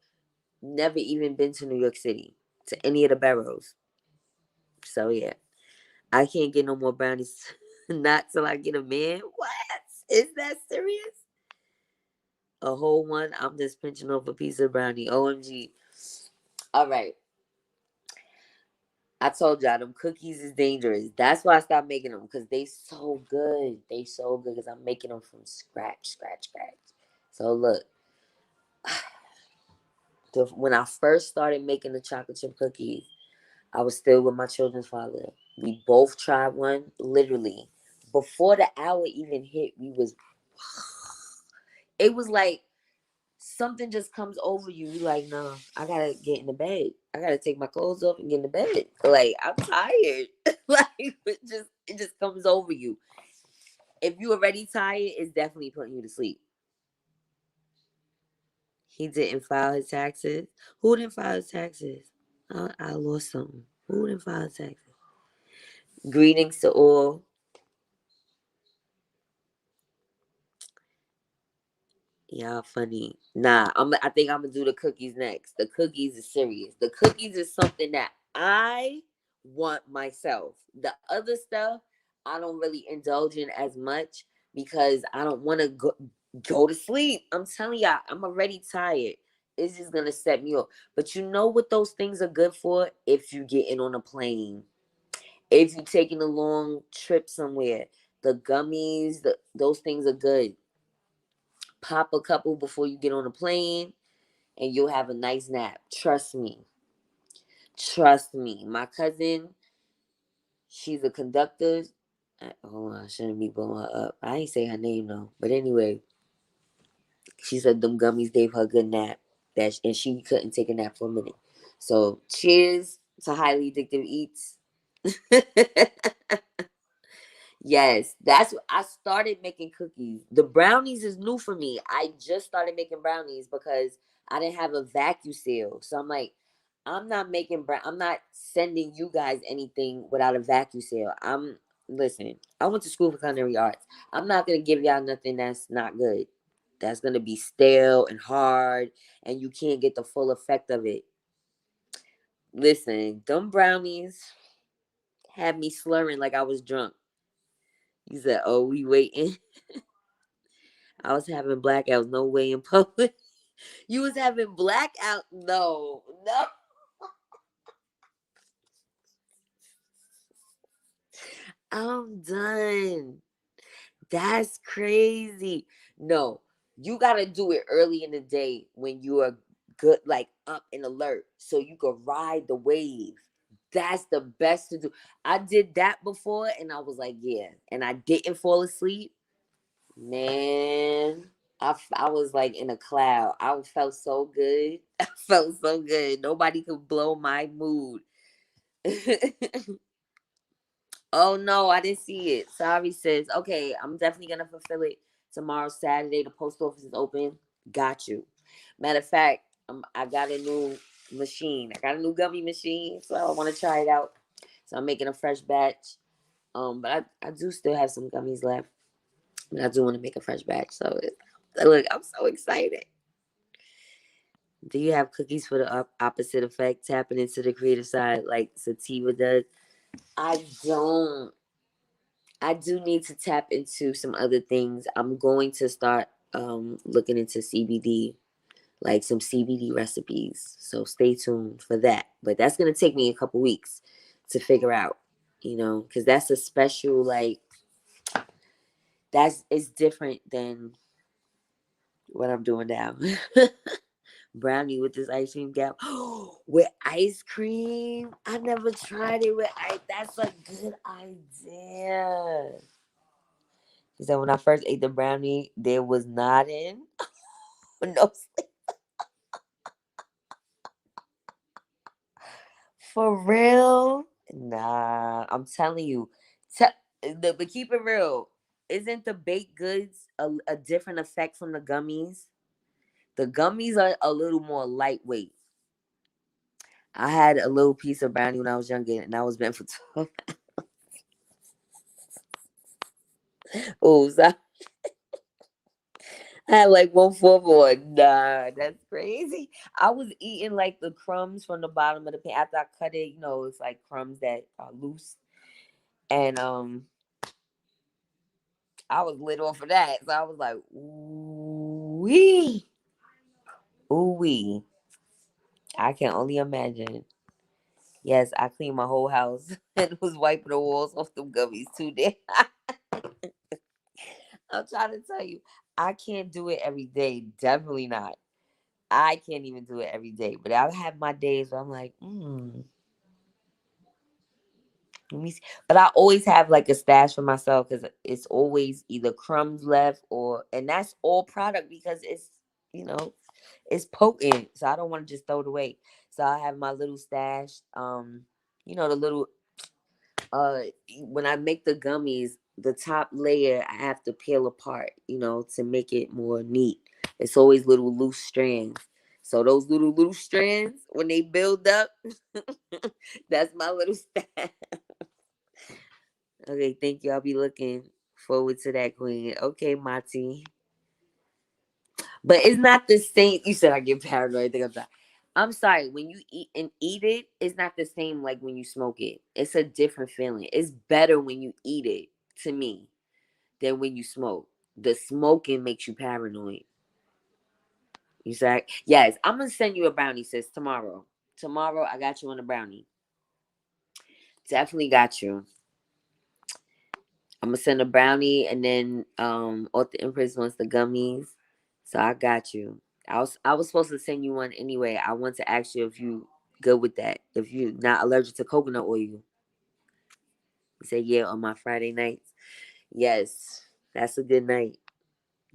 never even been to New York City, to any of the boroughs. So yeah, I can't get no more brownies. Not till I get a man. What? Is that serious? A whole one? I'm just pinching off a piece of brownie. OMG. All right. I told y'all them cookies is dangerous. That's why I stopped making them because they so good. They so good because I'm making them from scratch. So look, when I first started making the chocolate chip cookies, I was still with my children's father. We both tried one, literally. Before the hour even hit, it was like something just comes over you. You like, no, I gotta get in the bed. I gotta take my clothes off and get in the bed. Like I'm tired. Like it just comes over you. If you already tired, it's definitely putting you to sleep. He didn't file his taxes. Who didn't file his taxes? I lost something. Who didn't file his taxes? Greetings to all. Y'all funny. Nah, I think I'm gonna do the cookies next. The cookies is serious. The cookies is something that I want myself. The other stuff I don't really indulge in as much because I don't want to go to sleep. I'm telling y'all, I'm already tired. It's just gonna set me off. But you know what those things are good for? If you getting on a plane, if you taking a long trip somewhere, the gummies, those things are good. Pop a couple before you get on a plane and you'll have a nice nap. Trust me. Trust me. My cousin, she's a conductor. Hold on, I shouldn't be blowing her up. I ain't say her name though. But anyway, she said them gummies gave her a good nap. And she couldn't take a nap for a minute. So cheers to highly addictive eats. Yes, that's what I started making cookies. The brownies is new for me. I just started making brownies because I didn't have a vacuum seal. So I'm like, I'm not sending you guys anything without a vacuum seal. Listen, I went to school for culinary arts. I'm not gonna give y'all nothing that's not good. That's gonna be stale and hard, and you can't get the full effect of it. Listen, them brownies had me slurring like I was drunk. You said, "Oh, we waiting." I was having blackouts. No way in public. You was having blackout. No, no. I'm done. That's crazy. No, you gotta do it early in the day when you are good, like up and alert, so you can ride the wave. That's the best to do. I did that before, and I was like, yeah, and I didn't fall asleep. Man, I was like in a cloud. I felt so good. I felt so good. Nobody could blow my mood. Oh no, I didn't see it. Sorry, sis. Okay, I'm definitely gonna fulfill it tomorrow, Saturday. The post office is open. Got you. Matter of fact, I got a new machine. I got a new gummy machine, so I want to try it out. So I'm making a fresh batch. But I do still have some gummies left. But I do want to make a fresh batch. So look, I'm so excited. Do you have cookies for the opposite effect, tapping into the creative side like Sativa does? I don't. I do need to tap into some other things. I'm going to start looking into CBD, like some CBD recipes. So stay tuned for that. But that's gonna take me a couple weeks to figure out, because that's a special like that's it's different than what I'm doing now. Brownie with this ice cream gap. With ice cream. I never tried it with ice. That's a good idea. He said when I first ate the brownie, there was nodding. No, for real. Nah, I'm telling you. But keep it real. Isn't the baked goods a different effect from the gummies? The gummies are a little more lightweight. I had a little piece of brownie when I was younger, and I was meant for 12. Oh, so I had like 1/4 more. Nah, that's crazy. I was eating like the crumbs from the bottom of the pan after I cut it. It's like crumbs that are loose, and I was lit off of that. So I was like, ooh wee, ooh wee. I can only imagine. Yes, I cleaned my whole house and was wiping the walls off them gummies too. There, I'm trying to tell you, I can't do it every day. Definitely not. I can't even do it every day. But I'll have my days where I'm like, let me see. But I always have like a stash for myself because it's always either crumbs left and that's all product because you know, it's potent. So I don't want to just throw it away. So I have my little stash. The little uh when I make the gummies, the top layer I have to peel apart, to make it more neat. It's always little loose strands. So those little strands, when they build up, that's my little stash. Okay, thank you. I'll be looking forward to that, Queen. Okay, Mati. But it's not the same. You said I get paranoid. I think I'm sorry. When you eat it, it's not the same like when you smoke it. It's a different feeling. It's better when you eat it, to me, than when you smoke. The smoking makes you paranoid. You said yes. I'm gonna send you a brownie, sis, tomorrow. Tomorrow, I got you on a brownie. Definitely got you. I'm gonna send a brownie, and then Author Empress wants the gummies, so I got you. I was supposed to send you one anyway. I want to ask you if you good with that. If you're not allergic to coconut oil, you say yeah on my Friday nights. Yes, that's a good night.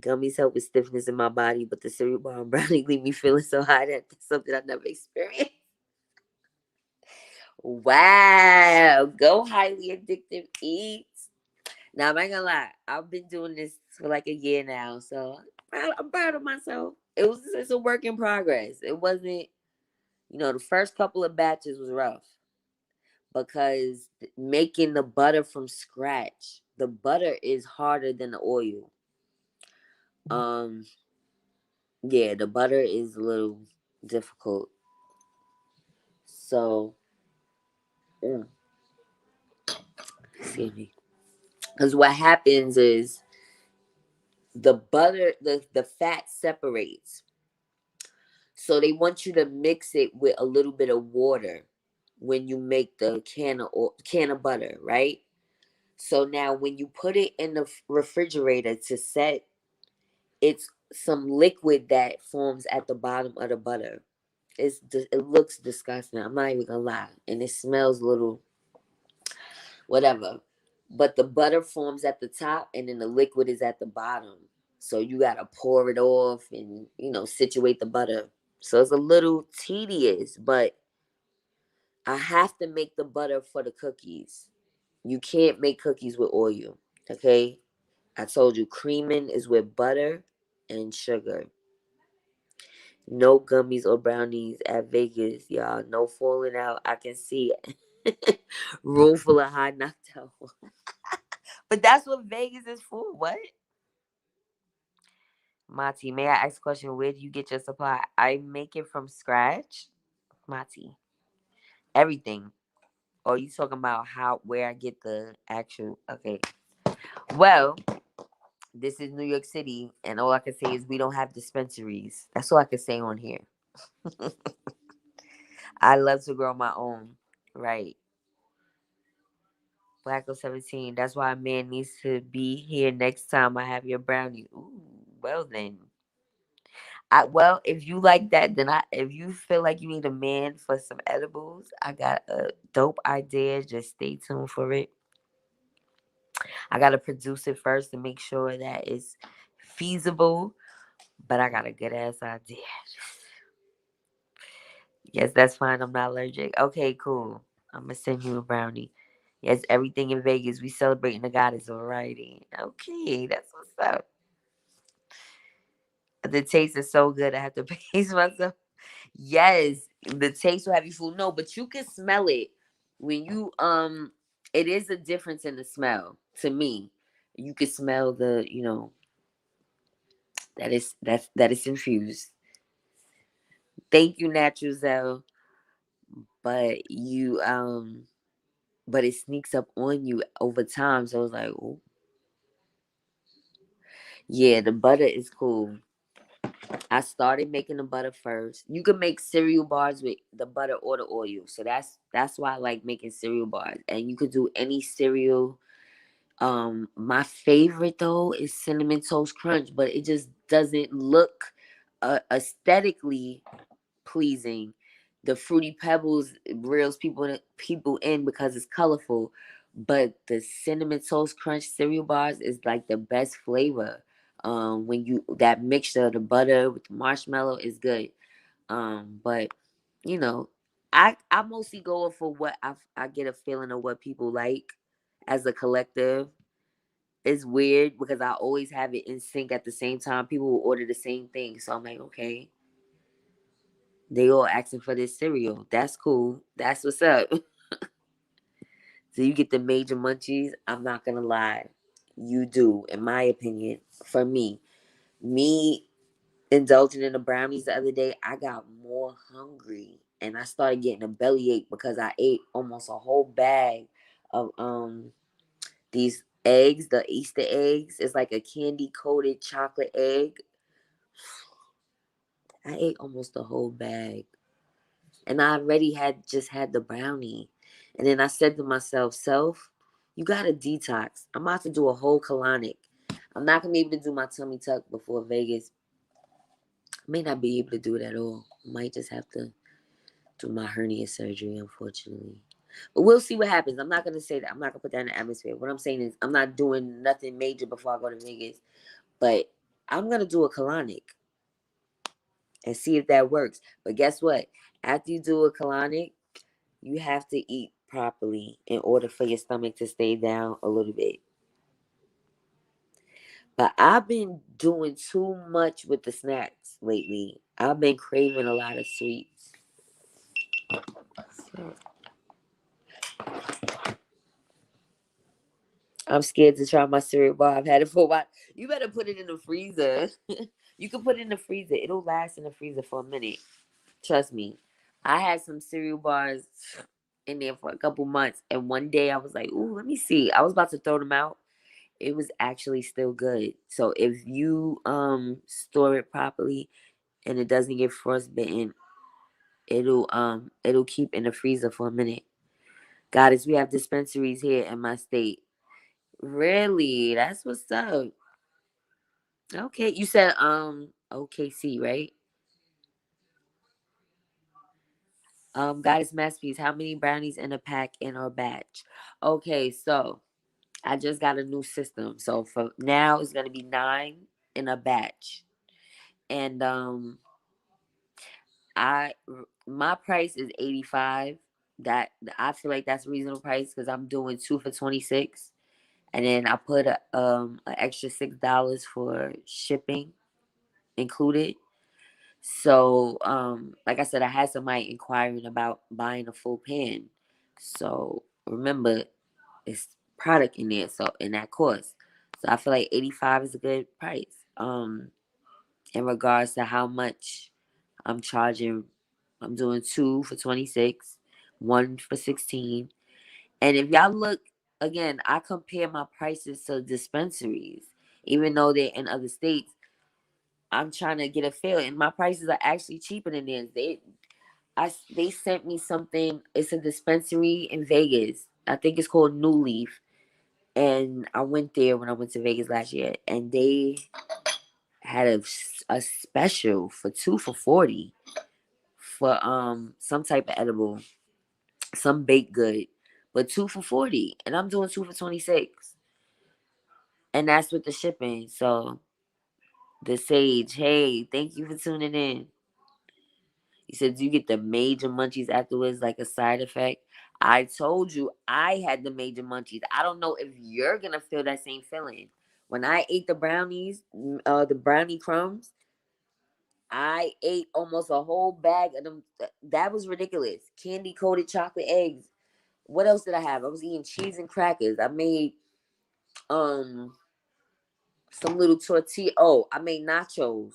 Gummies help with stiffness in my body, but the cereal bar and brownie leave me feeling so high that that's something I never experienced. Wow, go highly addictive eats. Now, I'm not gonna lie. I've been doing this for like a year now, so I'm proud of myself. It's a work in progress. It wasn't, the first couple of batches was rough, because making the butter from scratch, the butter is harder than the oil. Um, yeah, the butter is a little difficult. So, mm, excuse me. Because what happens is the butter, the fat separates. So they want you to mix it with a little bit of water when you make the can of butter, right? So now when you put it in the refrigerator to set, it's some liquid that forms at the bottom of the butter. It looks disgusting. I'm not even gonna lie, and it smells a little whatever. But the butter forms at the top, and then the liquid is at the bottom. So you gotta pour it off and situate the butter. So it's a little tedious, but I have to make the butter for the cookies. You can't make cookies with oil, okay? I told you creaming is with butter and sugar. No gummies or brownies at Vegas, y'all. No falling out. I can see it. Room full of high knocked out. But that's what Vegas is for. What? Mati, may I ask a question? Where do you get your supply? I make it from scratch. Mati. Everything. Or you talking about where I get the actual okay. Well, this is New York City, and all I can say is we don't have dispensaries. That's all I can say on here. I love to grow my own. Right. Blacko 17. That's why a man needs to be here next time I have your brownie. Ooh, well then. If you like that, then if you feel like you need a man for some edibles, I got a dope idea. Just stay tuned for it. I gotta produce it first to make sure that it's feasible. But I got a good ass idea. Yes, that's fine. I'm not allergic. Okay, cool. I'm gonna send you a brownie. Yes, everything in Vegas. We celebrating the goddess. Alrighty. Okay, that's what's up. The taste is so good. I have to pace myself. Yes, the taste will have you fooled. No, but you can smell it when you It is a difference in the smell to me. You can smell that is infused. Thank you, Natural Zell. But it sneaks up on you over time. So I was like, oh, yeah, the butter is cool. I started making the butter first. You can make cereal bars with the butter or the oil. So that's why I like making cereal bars. And you could do any cereal. My favorite though is cinnamon toast crunch, but it just doesn't look aesthetically pleasing. The fruity pebbles reels people in because it's colorful, but the cinnamon toast crunch cereal bars is like the best flavor. When you that mixture of the butter with the marshmallow is good. But you know, I mostly go for what I get a feeling of what people like as a collective. It's weird because I always have it in sync at the same time. People will order the same thing, so I'm like, okay, they all asking for this cereal. That's cool. That's what's up. So you get the major munchies. I'm not gonna lie, you do, in my opinion. For me indulging in the brownies the other day, I got more hungry and I started getting a bellyache because I ate almost a whole bag of these eggs, the Easter eggs. It's like a candy coated chocolate egg. I ate almost the whole bag. And I already had just had the brownie. And then I said to myself, self, you gotta detox. I'm about to do a whole colonic. I'm not gonna be able to do my tummy tuck before Vegas. I may not be able to do it at all. Might just have to do my hernia surgery, unfortunately. But we'll see what happens. I'm not gonna say that. I'm not gonna put that in the atmosphere. What I'm saying is I'm not doing nothing major before I go to Vegas. But I'm gonna do a colonic and see if that works. But guess what? After you do a colonic, you have to eat properly in order for your stomach to stay down a little bit. But I've been doing too much with the snacks lately. I've been craving a lot of sweets. So, I'm scared to try my cereal bar. I've had it for a while. You better put it in the freezer. You can put it in the freezer. It'll last in the freezer for a minute. Trust me. I had some cereal bars in there for a couple months, and one day I was like, "Ooh, let me see." I was about to throw them out. It was actually still good. So if you store it properly and it doesn't get frostbitten, it'll keep in the freezer for a minute. Goddess, we have dispensaries here in my state. Really? That's what's up. Okay. You said OKC, right? Goddess Masterpiece, how many brownies in a pack in our batch? Okay, so I just got a new system. So for now it's gonna be 9 in a batch. And I my price is 85. That I feel like that's a reasonable price because I'm doing 2 for 26. And then I put an extra $6 for shipping included. So like I said, I had somebody inquiring about buying a full pan. So remember, it's product in there, so in that cost. So I feel like 85 is a good price. In regards to how much I'm charging, I'm doing 2 for 26, 1 for 16. And if y'all look again, I compare my prices to dispensaries, even though they're in other states. I'm trying to get a feel, and my prices are actually cheaper than theirs. They sent me something. It's a dispensary in Vegas. I think it's called New Leaf, and I went there when I went to Vegas last year, and they had a special for 2 for 40 for some type of edible, some baked good, but 2 for 40, and I'm doing 2 for 26, and that's with the shipping. So the Sage, hey, thank you for tuning in. He said, do you get the major munchies afterwards, like a side effect? I told you I had the major munchies. I don't know if you're going to feel that same feeling. When I ate the brownies, the brownie crumbs, I ate almost a whole bag of them. That was ridiculous. Candy coated chocolate eggs. What else did I have? I was eating cheese and crackers. I made um some little tortilla. Oh, I made nachos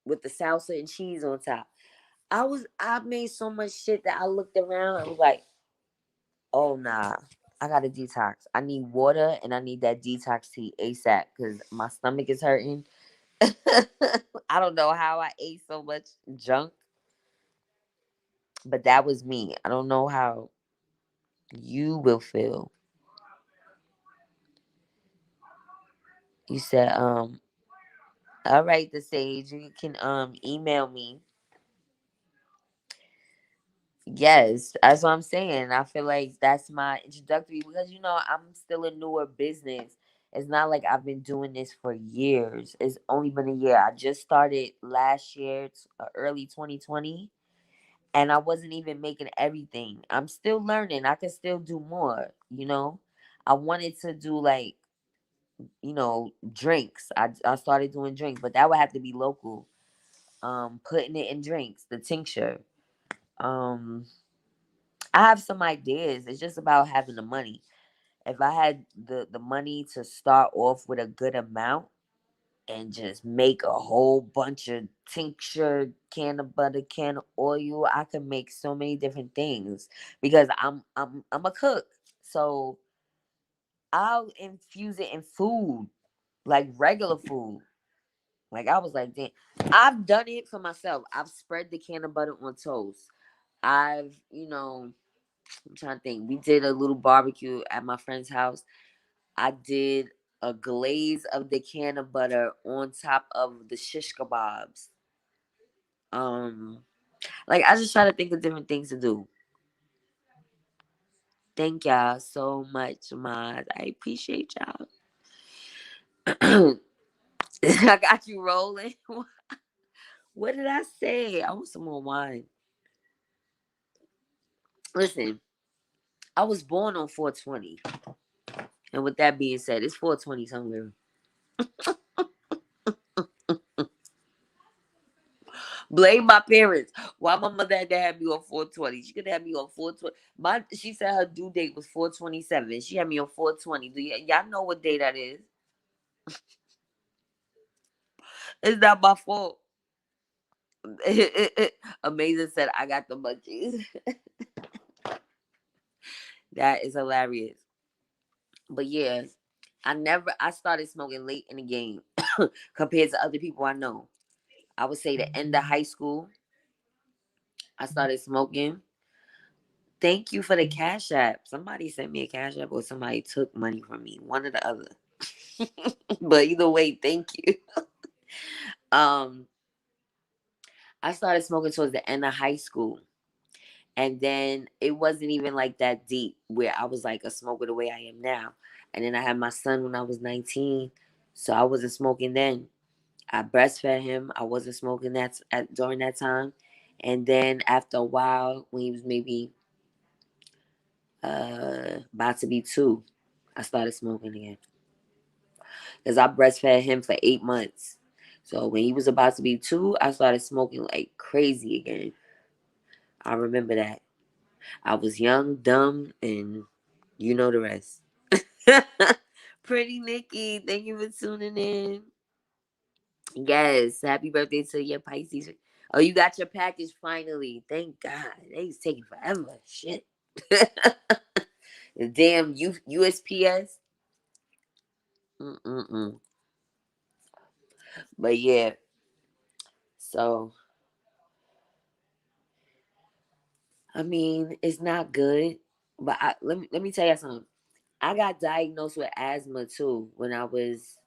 with the salsa and cheese on top. I made so much shit that I looked around and was like, oh nah, I got to detox. I need water and I need that detox tea ASAP because my stomach is hurting. I don't know how I ate so much junk, but that was me. I don't know how you will feel. You said, all right, the Sage, you can email me. Yes, that's what I'm saying. I feel like that's my introductory because I'm still a newer business. It's not like I've been doing this for years. It's only been a year. I just started last year, early 2020, and I wasn't even making everything. I'm still learning. I can still do more. I wanted to do like, drinks. I started doing drinks, but that would have to be local. Putting it in drinks, the tincture. Um I have some ideas. It's just about having the money. If I had the money to start off with a good amount and just make a whole bunch of tincture, can of butter, can of oil, I could make so many different things because I'm a cook. So I'll infuse it in food, like regular food. Like I was like, damn, I've done it for myself. I've spread the can of butter on toast. I'm trying to think. We did a little barbecue at my friend's house. I did a glaze of the can of butter on top of the shish kebabs. Um, like I just try to think of different things to do. Thank y'all so much, Mod. I appreciate y'all. I got you rolling. What did I say? I want some more wine. Listen, I was born on 420. And with that being said, it's 420 somewhere. Blame my parents. Why my mother had to have me on 420? She could have me on 420. She said her due date was 427. She had me on 420. Y'all know what day that is? It's not my fault. Amazing said I got the munchies. That is hilarious. But yeah, I started smoking late in the game compared to other people I know. I would say the end of high school, I started smoking. Thank you for the cash app. Somebody sent me a cash app or somebody took money from me. One or the other. But either way, thank you. Um, I started smoking towards the end of high school. And then it wasn't even like that deep where I was like a smoker the way I am now. And then I had my son when I was 19. So I wasn't smoking then. I breastfed him. I wasn't smoking during that time. And then after a while, when he was maybe about to be 2, I started smoking again. Because I breastfed him for 8 months. So when he was about to be 2, I started smoking like crazy again. I remember that. I was young, dumb, and you know the rest. Pretty Nikki, thank you for tuning in. Yes, happy birthday to your Pisces. Oh, you got your package finally. Thank God. They's taking forever. Shit. The damn USPS. Mm-mm-mm. But yeah, so I mean, it's not good. But let me tell you something. I got diagnosed with asthma too when I was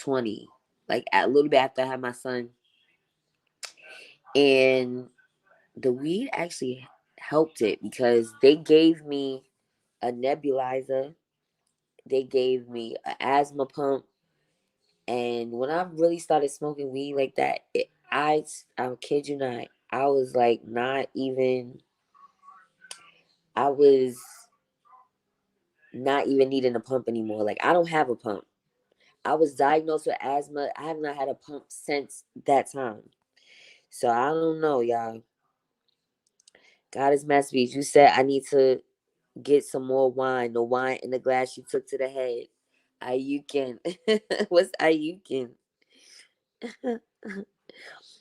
20, like a little bit after I had my son. And the weed actually helped it because they gave me a nebulizer, they gave me an asthma pump, and when I really started smoking weed like that, I kid you not, I was like not even, I was not even needing a pump anymore. Like I don't have a pump. I was diagnosed with asthma. I have not had a pump since that time. So I don't know, y'all. God is masterpiece. You said I need to get some more wine. The wine in the glass you took to the head. Ayukin. What's Ayukin? And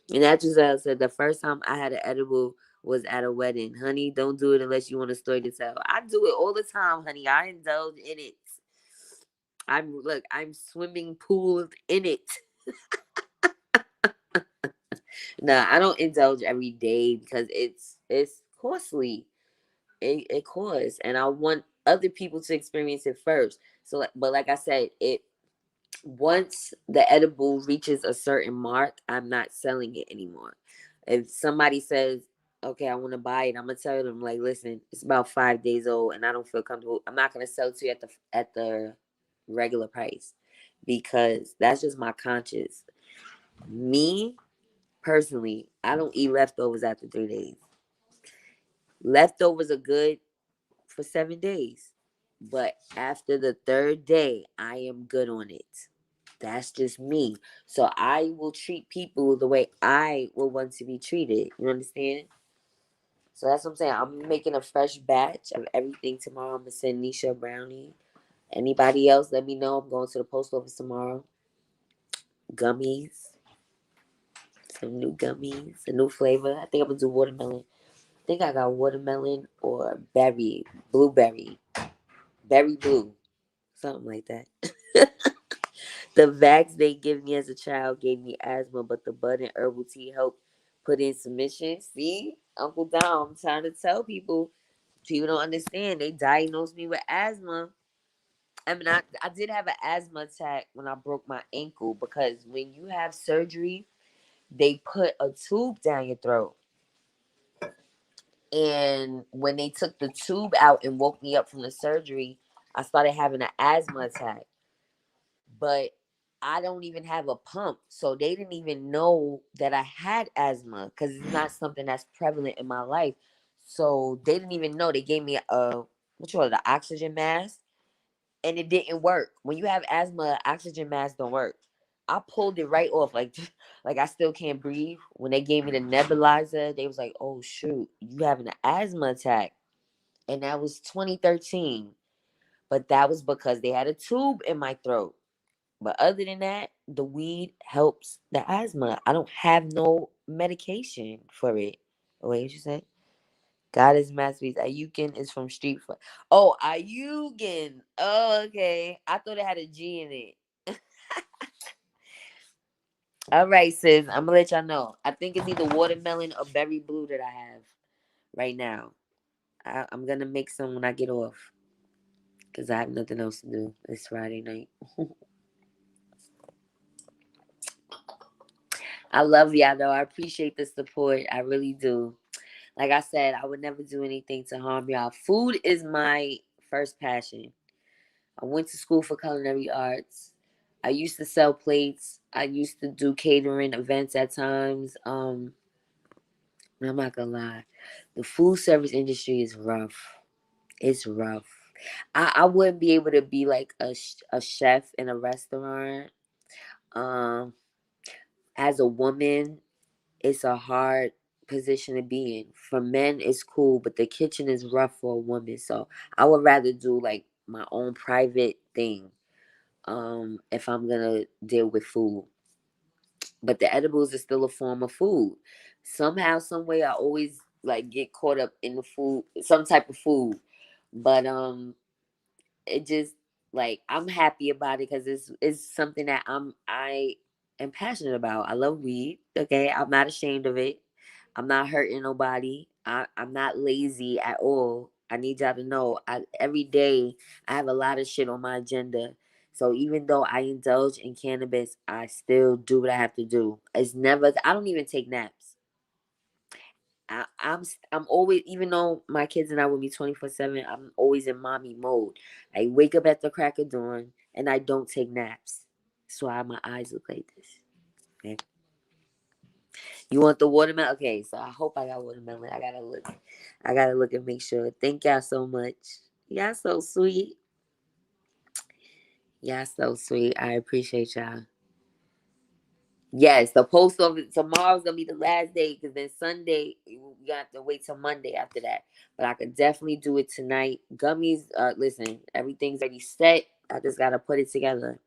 that just said the first time I had an edible was at a wedding. Honey, don't do it unless you want a story to tell. I do it all the time, honey. I indulge in it. I'm swimming pooled in it. Nah, I don't indulge every day because it's costly. It costs, and I want other people to experience it first. So, but like I said, it once the edible reaches a certain mark, I'm not selling it anymore. If somebody says, "Okay, I want to buy it," I'm gonna tell them like, "Listen, it's about 5 days old, and I don't feel comfortable. I'm not gonna sell it to you at the regular price because that's just my conscience. Me personally, I don't eat leftovers after 3 days. Leftovers are good for 7 days, but after the third day, I am good on it. That's just me. So I will treat people the way I will want to be treated. You understand? So that's what I'm saying. I'm making a fresh batch of everything tomorrow. I'm gonna send Nisha a brownie. Anybody else, let me know. I'm going to the post office tomorrow. Gummies. Some new gummies. A new flavor. I think I'm gonna do watermelon. I think I got watermelon or berry. Blueberry. Berry blue. Something like that. The vax they gave me as a child gave me asthma, but the bud and herbal tea helped put in submission. See, Uncle Dom, I'm trying to tell people. People don't understand. They diagnosed me with asthma. I mean, I did have an asthma attack when I broke my ankle because when you have surgery, they put a tube down your throat. And when they took the tube out and woke me up from the surgery, I started having an asthma attack. But I don't even have a pump. So they didn't even know that I had asthma because it's not something that's prevalent in my life. So they didn't even know. They gave me what you call it, the oxygen mask, and it didn't work. When you have asthma, oxygen masks don't work. I pulled it right off. Like I still can't breathe. When they gave me the nebulizer, they was like, "Oh shoot, you having an asthma attack," and that was 2013. But that was because they had a tube in my throat. But other than that, the weed helps the asthma. I don't have no medication for it. Wait, what you say? God is masterpiece. Ayukin is from Street Fighter. Oh, Ayukin. Oh, okay. I thought it had a G in it. All right, sis. I'm gonna let y'all know. I think it's either watermelon or berry blue that I have right now. I'm gonna make some when I get off because I have nothing else to do. It's Friday night. I love y'all though. I appreciate the support. I really do. Like I said, I would never do anything to harm y'all. Food is my first passion. I went to school for culinary arts. I used to sell plates. I used to do catering events at times. I'm not gonna lie. The food service industry is rough. It's rough. I wouldn't be able to be like a chef in a restaurant. Um, as a woman, it's a hard position to be in. For men, it's cool, but the kitchen is rough for a woman. So I would rather do like my own private thing. If I'm gonna deal with food, but the edibles is still a form of food. Somehow, some way, I always like get caught up in the food, some type of food. But it just like I'm happy about it because it's something that I am passionate about. I love weed. Okay, I'm not ashamed of it. I'm not hurting nobody. I'm not lazy at all. I need y'all to know. Every day I have a lot of shit on my agenda. So even though I indulge in cannabis, I still do what I have to do. It's never. I don't even take naps. I'm always, even though my kids and I will be 24/7, I'm always in mommy mode. I wake up at the crack of dawn and I don't take naps. So my eyes look like this. Okay. You want the watermelon? Okay, so I hope I got watermelon. I gotta look. I gotta look and make sure. Thank y'all so much. Y'all so sweet. Y'all so sweet. I appreciate y'all. Yes, the post office tomorrow's gonna be the last day because then Sunday we got to wait till Monday after that. But I could definitely do it tonight. Gummies, listen, everything's already set. I just gotta put it together.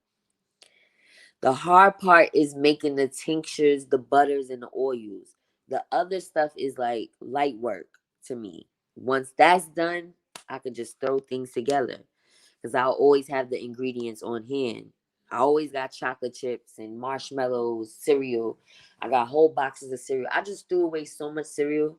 The hard part is making the tinctures, the butters, and the oils. The other stuff is like light work to me. Once that's done, I can just throw things together because I'll always have the ingredients on hand. I always got chocolate chips and marshmallows, cereal. I got whole boxes of cereal. I just threw away so much cereal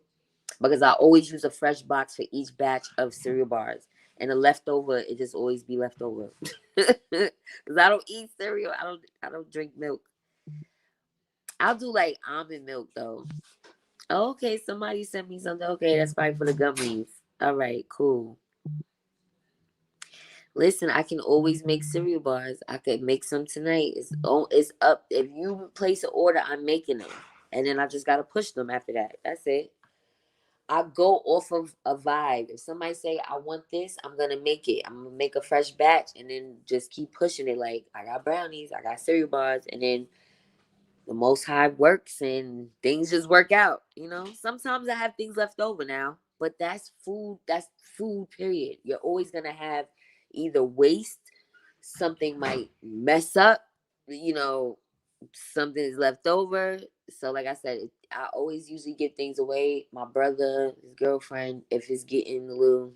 because I always use a fresh box for each batch of cereal bars. And the leftover, it just always be leftover. Because I don't eat cereal. I don't drink milk. I'll do like almond milk though. Okay, somebody sent me something. Okay, that's probably for the gummies. All right, cool. Listen, I can always make cereal bars. I could make some tonight. It's up. If you place an order, I'm making them, and then I just gotta push them after that. That's it. I go off of a vibe. If somebody say I want this, I'm gonna make it. I'm gonna make a fresh batch, and then just keep pushing it. Like I got brownies, I got cereal bars, and then the Most High works, and things just work out. Sometimes I have things left over now, but that's food. That's food. Period. You're always gonna have either waste, something might mess up, you know, something is left over. So, like I said, I always usually give things away. My brother, his girlfriend, if it's getting a little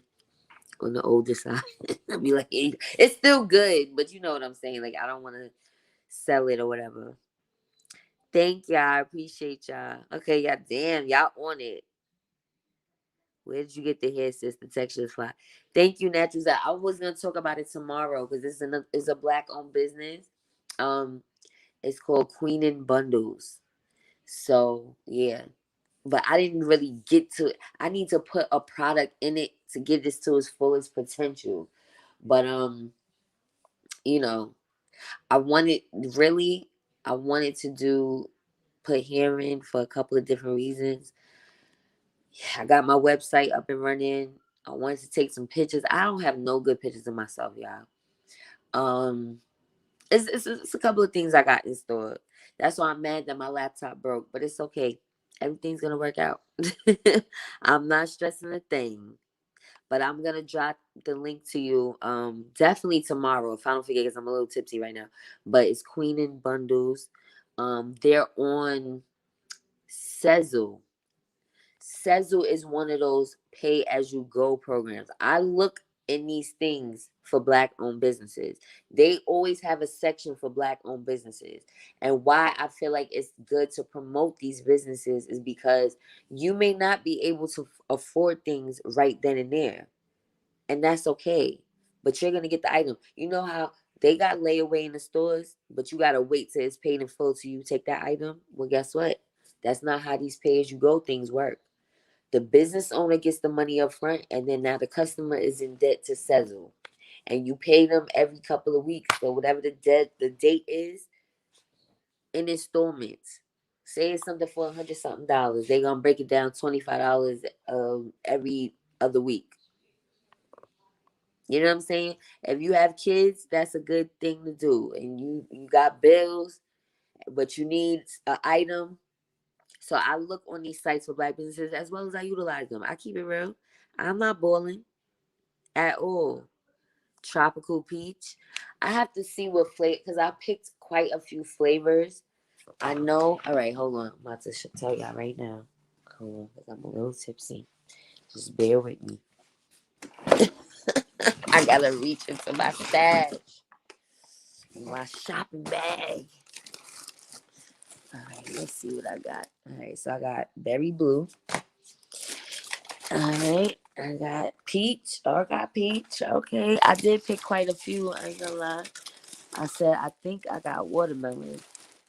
on the older side, I'll be like, "Hey, it's still good, but you know what I'm saying. Like, I don't want to sell it or whatever." Thank y'all. I appreciate y'all. Okay, y'all, damn, y'all on it. Where did you get the hair, sis? The texture is fly. Thank you, Naturals. I was gonna talk about it tomorrow because it's a black owned business. Um, it's called Queen and Bundles. So yeah, but I didn't really get to it. I need to put a product in it to get this to its fullest potential. But you know, I wanted really, I wanted to put hair in for a couple of different reasons. I got my website up and running. I wanted to take some pictures. I don't have no good pictures of myself, y'all. Um, It's a couple of things I got in store. That's why I'm mad that my laptop broke, but it's okay. Everything's gonna work out. I'm not stressing a thing. But I'm gonna drop the link to you definitely tomorrow if I don't forget because I'm a little tipsy right now. But it's Queen in Bundles. They're on Sezzle. Sezzle is one of those pay as you go programs. I look in these things for black owned businesses. They always have a section for black owned businesses. And why I feel like it's good to promote these businesses is because you may not be able to afford things right then and there. And that's okay. But you're gonna get the item. You know how they got layaway in the stores, but you gotta wait till it's paid in full till you take that item? Well, guess what? That's not how these pay as you go things work. The business owner gets the money up front, and then now the customer is in debt to Sezzle. And you pay them every couple of weeks, or whatever the date is, in installments. Say it's something for $100 something. They gonna break it down $25 every other week. You know what I'm saying? If you have kids, that's a good thing to do. And you got bills, but you need an item. So I look on these sites for black businesses as well as I utilize them. I keep it real. I'm not balling at all. Tropical peach. I have to see what flavor because I picked quite a few flavors. I know. All right, hold on. I'm about to tell y'all right now. Hold on, because I'm a little tipsy. Just bear with me. I gotta reach into my stash. My shopping bag. All right, let's see what I got. All right, so I got berry blue. All right, I got peach. Oh, I got peach. Okay, I did pick quite a few. I ain't gonna lie. I said I think I got watermelon.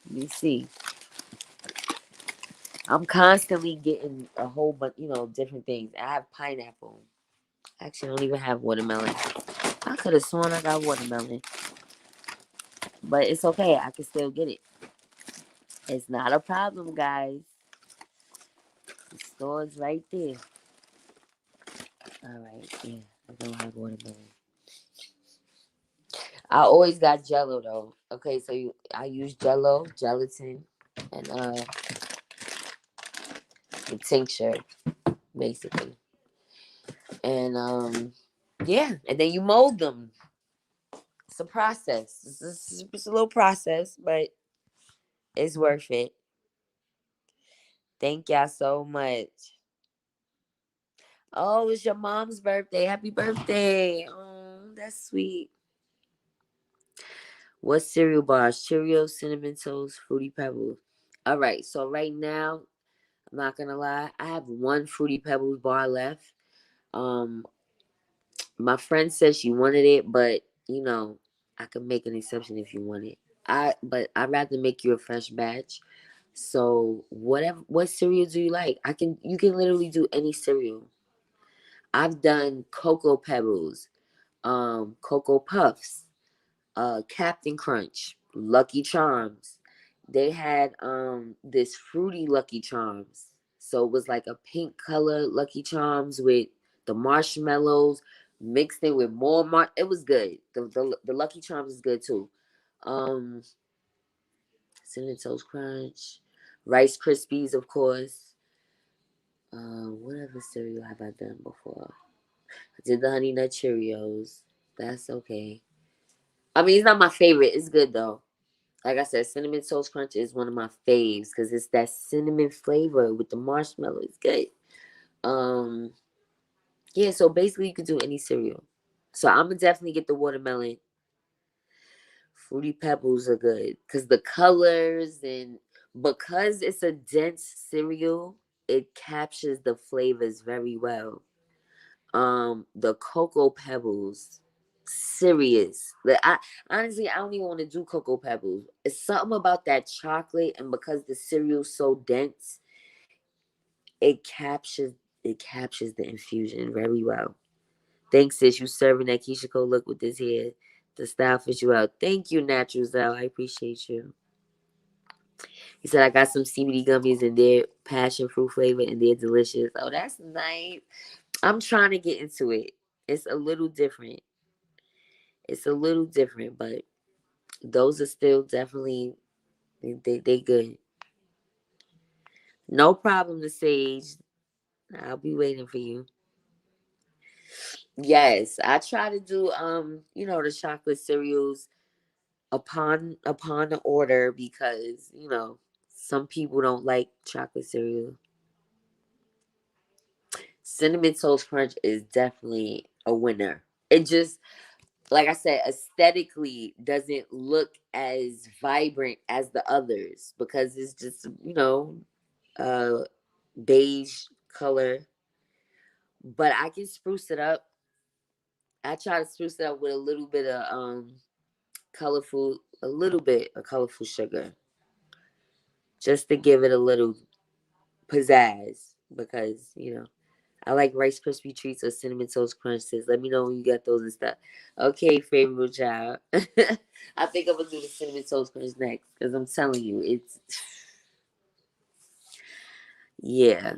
Let me see. I'm constantly getting a whole bunch, different things. I have pineapple. Actually, I don't even have watermelon. I could have sworn I got watermelon, but it's okay. I can still get it. It's not a problem, guys. The store's right there. All right, yeah, I don't have watermelon. I always got Jello though. Okay, so I use Jello, gelatin, and the tincture basically, and yeah, and then you mold them. It's a process. It's a little process, but it's worth it. Thank y'all so much. Oh, it's your mom's birthday. Happy birthday. Oh, that's sweet. What cereal bars? Cheerios, Cinnamon Toast, Fruity Pebbles. All right, so right now, I'm not gonna lie, I have one Fruity Pebbles bar left. Um, my friend said she wanted it, but I can make an exception if you want it. But I'd rather make you a fresh batch. So what cereal do you like? You can literally do any cereal. I've done Cocoa Pebbles, Cocoa Puffs, Captain Crunch, Lucky Charms. They had this fruity Lucky Charms. So it was like a pink color Lucky Charms with the marshmallows mixed in with more it was good. The Lucky Charms is good too. Um Cinnamon Toast Crunch, Rice Krispies, of course. What other cereal have I done before? I did the Honey Nut Cheerios. That's okay. I mean, it's not my favorite. It's good though. Like I said, Cinnamon Toast Crunch is one of my faves because it's that cinnamon flavor with the marshmallow. It's good. Um, yeah. So basically, you could do any cereal. So I'm gonna definitely get the watermelon. Fruity Pebbles are good because the colors and because it's a dense cereal, it captures the flavors very well. The Cocoa Pebbles, serious. Honestly, I don't even want to do Cocoa Pebbles. It's something about that chocolate, and because the cereal's so dense, it captures the infusion very well. Thanks, sis. You serving that Keisha Cole look with this hair. The style fits you out. Thank you, Natural Zell. I appreciate you. He said I got some CBD gummies and they're passion fruit flavor and they're delicious. Oh, that's nice. I'm trying to get into it. It's a little different. It's a little different, but Those are still definitely they good. No problem, the sage. I'll be waiting for you. Yes, I try to do the chocolate cereals upon the order because, some people don't like chocolate cereal. Cinnamon Toast Crunch is definitely a winner. It just, like I said, aesthetically doesn't look as vibrant as the others because it's just, uh beige color. But I can spruce it up. I try to spruce it up with a little bit of a little bit of colorful sugar, just to give it a little pizzazz because, I like Rice Krispie treats or cinnamon toast crunches. Let me know when you got those and stuff. Okay, favorite child. I think I'm gonna do the cinnamon toast crunch next because I'm telling you, it's yeah.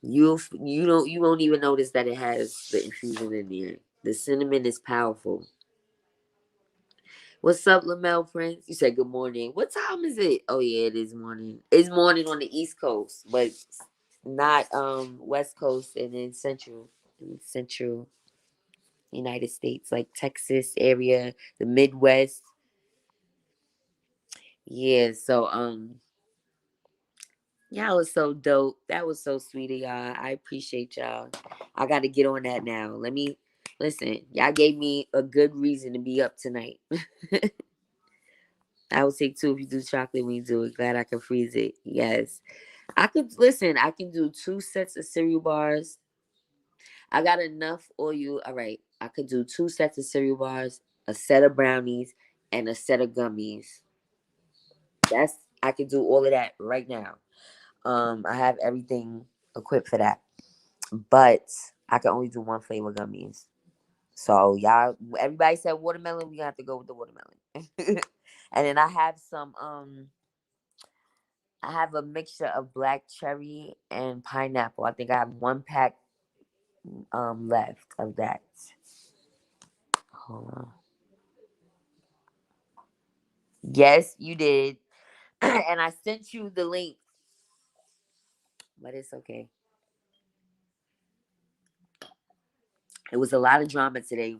You won't even notice that it has the infusion in there. The cinnamon is powerful. What's up, Lamel Prince? You said good morning. What time is it? Oh yeah, it is morning. It's morning on the East Coast, but not West Coast and then Central United States, like Texas area, the Midwest. Yeah, so y'all was so dope. That was so sweet of y'all. I appreciate y'all. I gotta get on that now. Let me listen. Y'all gave me a good reason to be up tonight. I will take two if you do chocolate when you do it. Glad I can freeze it. Yes. I could listen, I can do 2 sets of cereal bars. I got enough oil. All right. I could do 2 sets of cereal bars, a set of brownies, and a set of gummies. I could do all of that right now. I have everything equipped for that. But I can only do one flavor gummies. So y'all, everybody said watermelon. We have to go with the watermelon. And then I have a mixture of black cherry and pineapple. I think I have 1 pack left of that. Hold on. Yes, you did. And I sent you the link, but it's okay. It was a lot of drama today.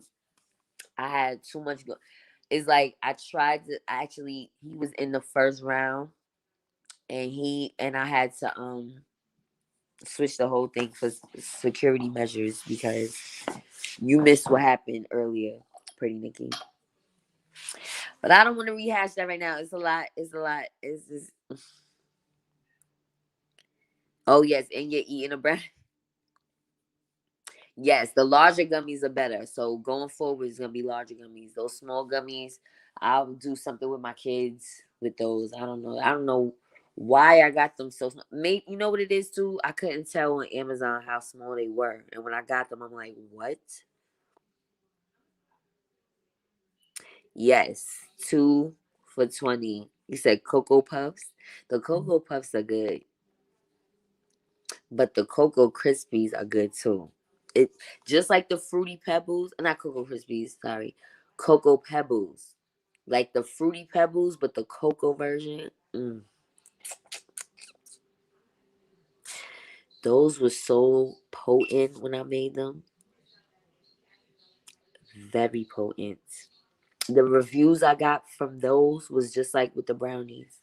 I had too much it's like I tried to actually he was in the first round and I had to switch the whole thing for security measures because you missed what happened earlier, Pretty Nikki. But I don't want to rehash that right now. It's a lot. It's a lot. It's just oh yes, and you're eating a brown. Yes, the larger gummies are better. So going forward is gonna be larger gummies. Those small gummies, I'll do something with my kids with those. I don't know. I don't know why I got them so small. Maybe you know what it is too. I couldn't tell on Amazon how small they were, and when I got them, I'm like, what? Yes, 2 for 20. You said Cocoa Puffs. The Cocoa Puffs are good, but the Cocoa Krispies are good too. It just like the Fruity Pebbles, not Cocoa Krispies. Sorry, Cocoa Pebbles, like the Fruity Pebbles, but the cocoa version. Those were so potent when I made them. Very potent. The reviews I got from those was just like with the brownies.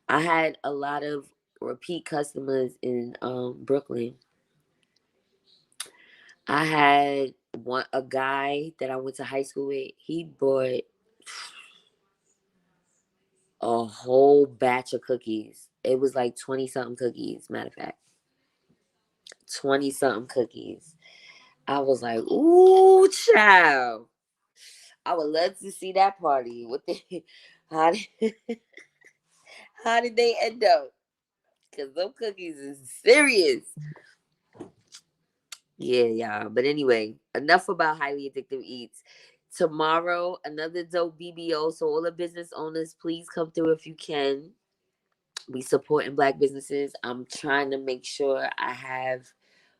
I had a lot of repeat customers in Brooklyn. I had a guy that I went to high school with. He bought a whole batch of cookies. It was like 20 something cookies, matter of fact. 20 something cookies. I was like, ooh, child. I would love to see that party. How did, how did they end up? Because those cookies is serious. Yeah, y'all. But anyway, enough about highly addictive eats. Tomorrow, another dope BBO. So all the business owners, please come through if you can. We supporting black businesses. I'm trying to make sure I have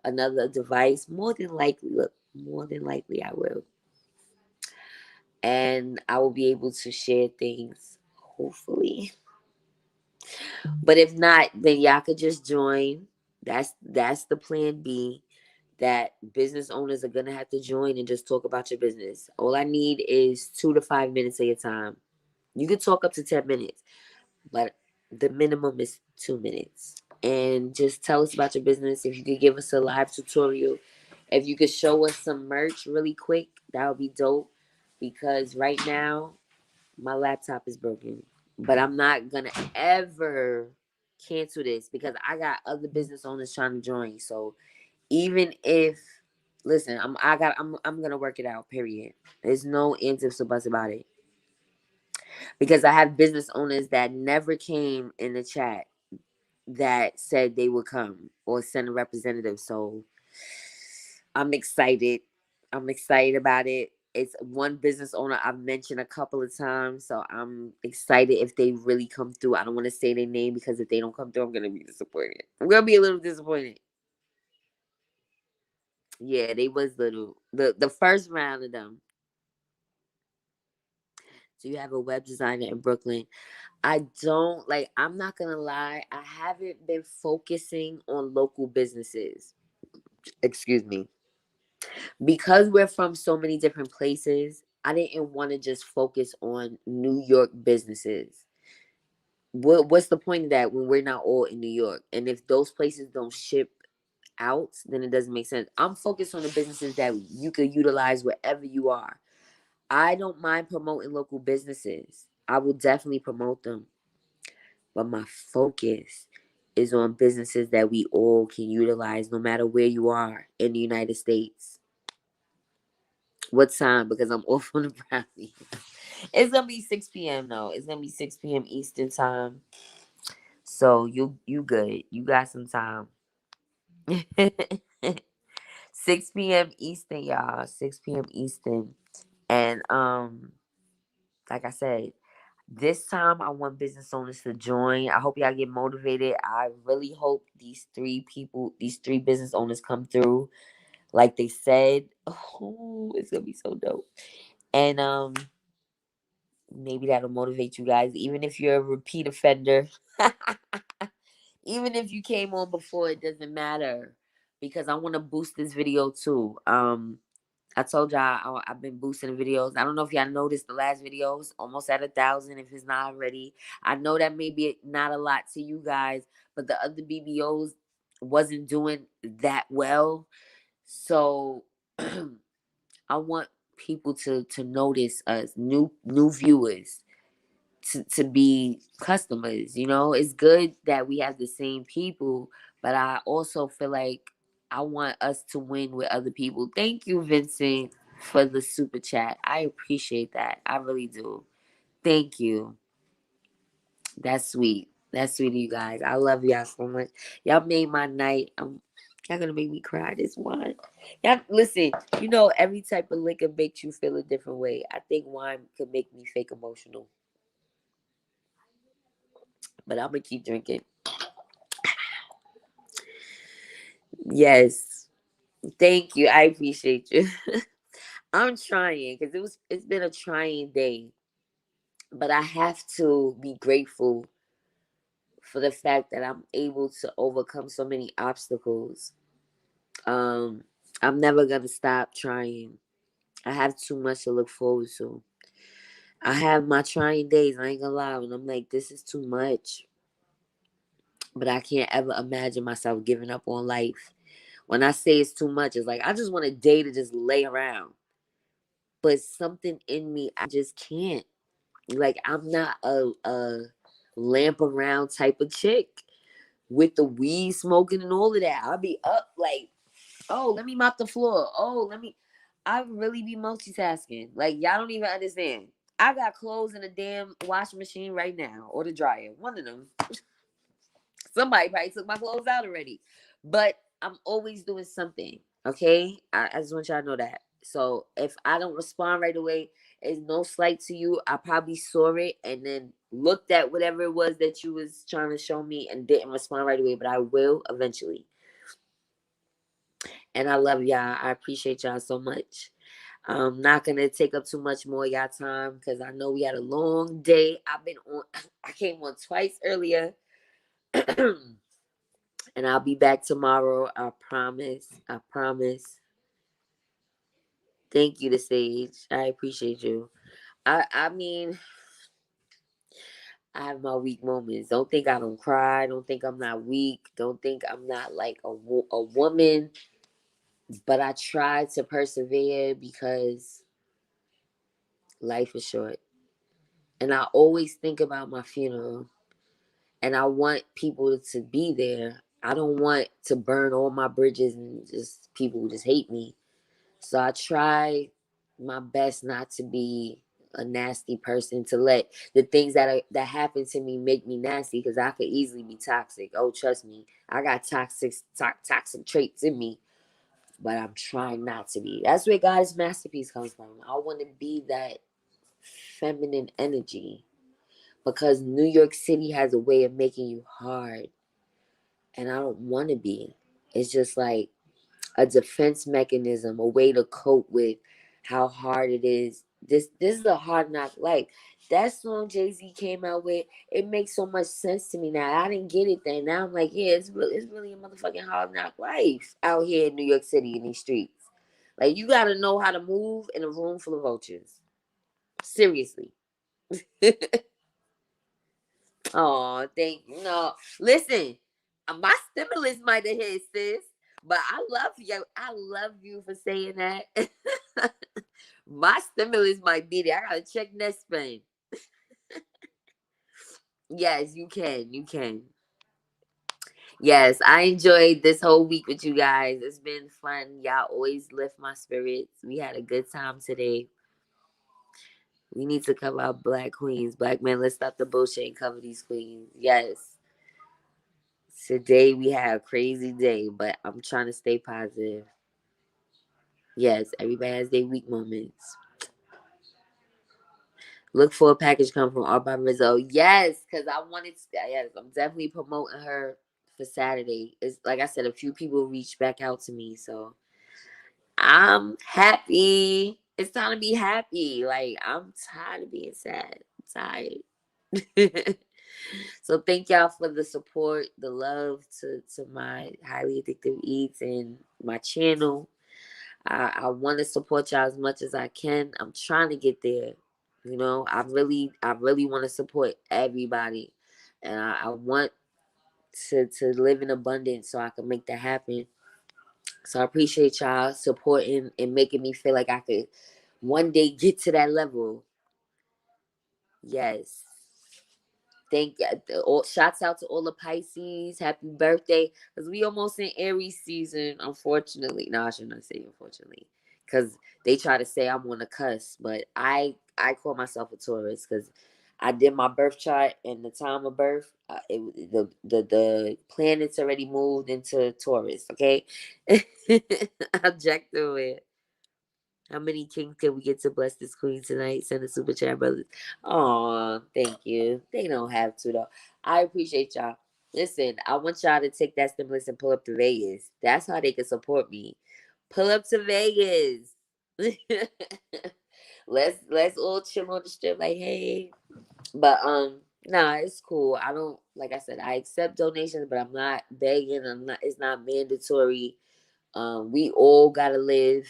another device. More than likely, look, more than likely I will. and I will be able to share things, hopefully. But if not, then y'all could just join. That's the plan B. That business owners are gonna have to join and just talk about your business. All I need is 2 to 5 minutes of your time. You can talk up to 10 minutes, but the minimum is 2 minutes. And just tell us about your business. If you could give us a live tutorial, if you could show us some merch really quick, that would be dope. Because right now my laptop is broken. But I'm not gonna ever cancel this because I got other business owners trying to join. So even if, listen, I'm gonna work it out. Period. There's no ifs or buts about it because I have business owners that never came in the chat that said they would come or send a representative. So I'm excited. I'm excited about it. It's one business owner I've mentioned a couple of times, so I'm excited if they really come through. I don't want to say their name because if they don't come through, I'm gonna be disappointed. I'm gonna be a little disappointed. Yeah, they was little. The first round of them. So you have a web designer in Brooklyn. I don't like. I'm not gonna lie. I haven't been focusing on local businesses. Excuse me, because we're from so many different places. I didn't want to just focus on New York businesses. What's the point of that when we're not all in New York? And if those places don't ship out, then it doesn't make sense. I'm focused on the businesses that you could utilize wherever you are. I don't mind promoting local businesses. I will definitely promote them. But my focus is on businesses that we all can utilize no matter where you are in the United States. What time? Because I'm off on the brownie. It's gonna be 6 p.m. though. It's gonna be 6 p.m. Eastern time. So you good. You got some time. 6 p.m. Eastern, y'all. 6 p.m. Eastern. And like I said, this time I want business owners to join. I hope y'all get motivated. I really hope these three business owners come through like they said. Oh, it's gonna be so dope. And maybe that'll motivate you guys, even if you're a repeat offender. Even if you came on before, it doesn't matter because I want to boost this video too. I told y'all I've been boosting the videos. I don't know if y'all noticed the last videos almost at 1,000 if it's not already. I know that may be not a lot to you guys, but the other BBOs wasn't doing that well. So I want people to notice us, new viewers, to be customers. It's good that we have the same people, but I also feel like I want us to win with other people. Thank you, Vincent, for the super chat. I appreciate that. I really do. Thank you. That's sweet. That's sweet of you guys. I love y'all so much. Y'all made my night. Y'all gonna make me cry this wine. Y'all listen, every type of liquor makes you feel a different way. I think wine could make me fake emotional. But I'm gonna keep drinking. Yes. Thank you. I appreciate you. I'm trying because it's been a trying day. But I have to be grateful for the fact that I'm able to overcome so many obstacles. Um, I'm never gonna stop trying. I have too much to look forward to. I have my trying days, I ain't gonna lie, and I'm like, this is too much. But I can't ever imagine myself giving up on life. When I say it's too much, it's like I just want a day to just lay around. But something in me, I just can't. Like I'm not a lamp around type of chick with the weed smoking and all of that. I'll be up like, oh, let me mop the floor. Oh, let me. I really be multitasking. Like y'all don't even understand. I got clothes in a damn washing machine right now or the dryer. One of them. Somebody probably took my clothes out already. But I'm always doing something. Okay? I just want y'all to know that. So if I don't respond right away, it's no slight to you. I probably saw it and then looked at whatever it was that you was trying to show me and didn't respond right away. But I will eventually. And I love y'all. I appreciate y'all so much. I'm not gonna take up too much more of y'all time because I know we had a long day. I've been on. I came on twice earlier, and I'll be back tomorrow. I promise. I promise. Thank you, the stage. I appreciate you. I mean, I have my weak moments. Don't think I don't cry. Don't think I'm not weak. Don't think I'm not like a woman. But I try to persevere because life is short. And I always think about my funeral. And I want people to be there. I don't want to burn all my bridges and just people just hate me. So I try my best not to be a nasty person, to let the things that happen to me make me nasty, because I could easily be toxic. Oh, trust me, I got toxic traits in me, but I'm trying not to be. That's where God's masterpiece comes from. I want to be that feminine energy, because New York City has a way of making you hard, and I don't want to be. It's just like a defense mechanism, a way to cope with how hard it is. This is a hard knock life. That song Jay-Z came out with, it makes so much sense to me now. I didn't get it then. Now I'm like, yeah, it's really a motherfucking hard knock life out here in New York City in these streets. Like, you gotta know how to move in a room full of vultures. Seriously. Oh, thank you. No, listen, my stimulus might have hit, sis, but I love you. I love you for saying that. My stimulus might be there. I gotta check next spring. Yes, you can. You can. Yes, I enjoyed this whole week with you guys. It's been fun. Y'all always lift my spirits. We had a good time today. We need to cover our black queens. Black men, let's stop the bullshit and cover these queens. Yes. Today we had a crazy day, but I'm trying to stay positive. Yes, everybody has their weak moments. Look for a package come from Art by Rizzo. Yes, because I wanted to, yes, I'm definitely promoting her for Saturday. It's like I said, a few people reached back out to me, so I'm happy. It's time to be happy. Like, I'm tired of being sad. I'm tired. So thank y'all for the support, the love to my highly addictive eats and my channel. I want to support y'all as much as I can. I'm trying to get there. You know, I really want to support everybody, and I want to live in abundance so I can make that happen. So I appreciate y'all supporting and making me feel like I could one day get to that level. Yes. Thank you. Shouts out to all the Pisces. Happy birthday. Because we almost in Aries season, unfortunately. No, I should not say unfortunately. Because they try to say I'm on the cusp. But I call myself a Taurus because I did my birth chart and the time of birth. The planets already moved into Taurus, okay? Objective. How many kings can we get to bless this queen tonight? Send a super chat, brothers. Oh, thank you. They don't have to though. I appreciate y'all. Listen, I want y'all to take that stimulus and pull up to Vegas. That's how they can support me. Pull up to Vegas. Let's all chill on the strip like, hey. But nah, it's cool. I don't, like I said, I accept donations, but I'm not begging. I'm not, it's not mandatory. We all gotta live.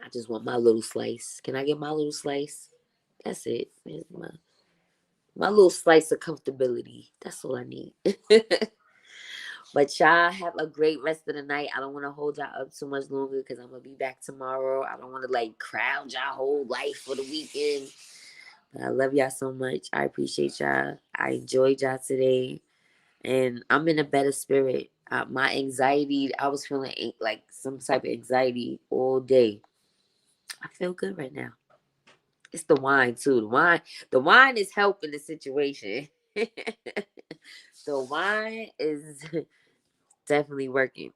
I just want my little slice. Can I get my little slice? That's it. Here's my little slice of comfortability. That's all I need. But y'all have a great rest of the night. I don't want to hold y'all up too much longer because I'm gonna be back tomorrow. I don't want to like crowd y'all whole life for the weekend. But I love y'all so much. I appreciate y'all. I enjoyed y'all today, and I'm in a better spirit. My anxiety, I was feeling like some type of anxiety all day. I feel good right now. It's the wine too. The wine is helping the situation. The wine is definitely working.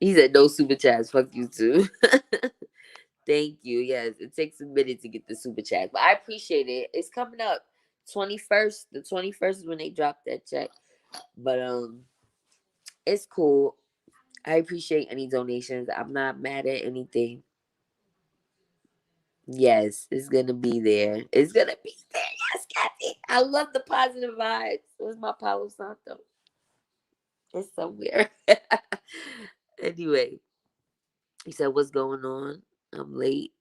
He said no super chats. Fuck you too. Thank you. Yes, it takes a minute to get the super chat, but I appreciate it. It's coming up 21st. The 21st is when they drop that check. But it's cool. I appreciate any donations. I'm not mad at anything. Yes, it's gonna be there. It's gonna be there. Yes, Kathy. I love the positive vibes. Where's my Palo Santo? It's somewhere. Anyway, he said, "What's going on? I'm late."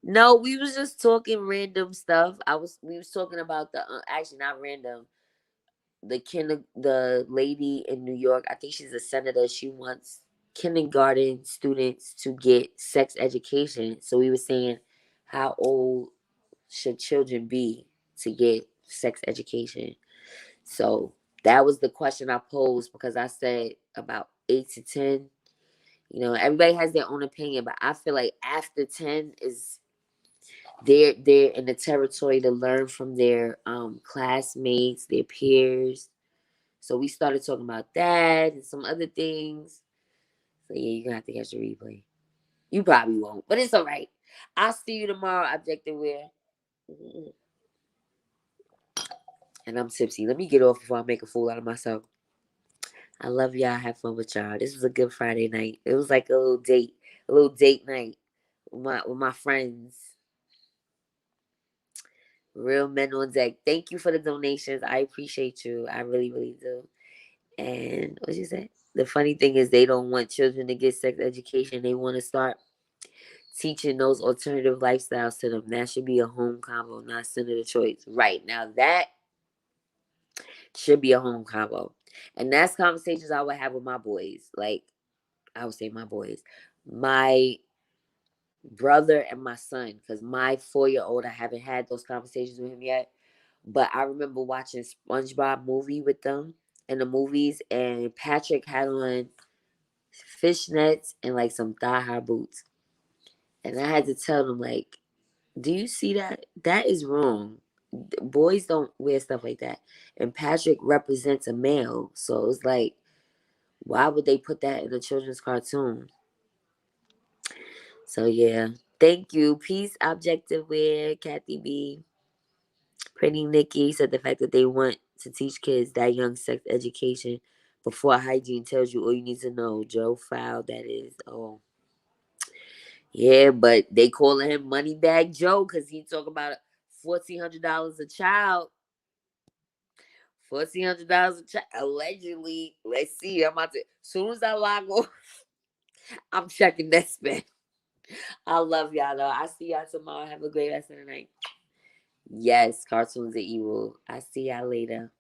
No, we was just talking random stuff. We was talking about the actually not random. The lady in New York. I think she's a senator. She wants kindergarten students to get sex education. So we were saying, how old should children be to get sex education? So that was the question I posed because I said about 8 to 10. You know, everybody has their own opinion, but I feel like after 10 is they're in the territory to learn from their classmates, their peers. So we started talking about that and some other things. So yeah, you're gonna have to catch the replay. You probably won't, but it's all right. I'll see you tomorrow, Objective Wear. And I'm tipsy. Let me get off before I make a fool out of myself. I love y'all. Have fun with y'all. This was a good Friday night. It was like a little date night with my friends. Real men on deck. Thank you for the donations. I appreciate you. I really, really do. And what you say? The funny thing is they don't want children to get sex education. They want to start teaching those alternative lifestyles to them. That should be a home combo, not senator choice. Right. Now that should be a home combo. And that's conversations I would have with my boys. Like I would say my boys. My brother and my son. Because my 4-year-old, I haven't had those conversations with him yet. But I remember watching SpongeBob movie with them in the movies, and Patrick had on fishnets and like some thigh high boots. And I had to tell them, like, do you see that? That is wrong. Boys don't wear stuff like that. And Patrick represents a male. So it's like, why would they put that in a children's cartoon? So yeah. Thank you. Peace, Objective Wear, Kathy B. Pretty Nikki said the fact that they want to teach kids that young sex education before hygiene tells you all you need to know. Joe Fowl, that is. Oh. Yeah, but they calling him Moneybag Joe because he talk about $1,400 a child. $1,400 a child. Allegedly. Let's see. I'm about to. As soon as I log off, I'm checking that spend. I love y'all though. I see y'all tomorrow. Have a great rest of the night. Yes, cartoons are evil. I see y'all later.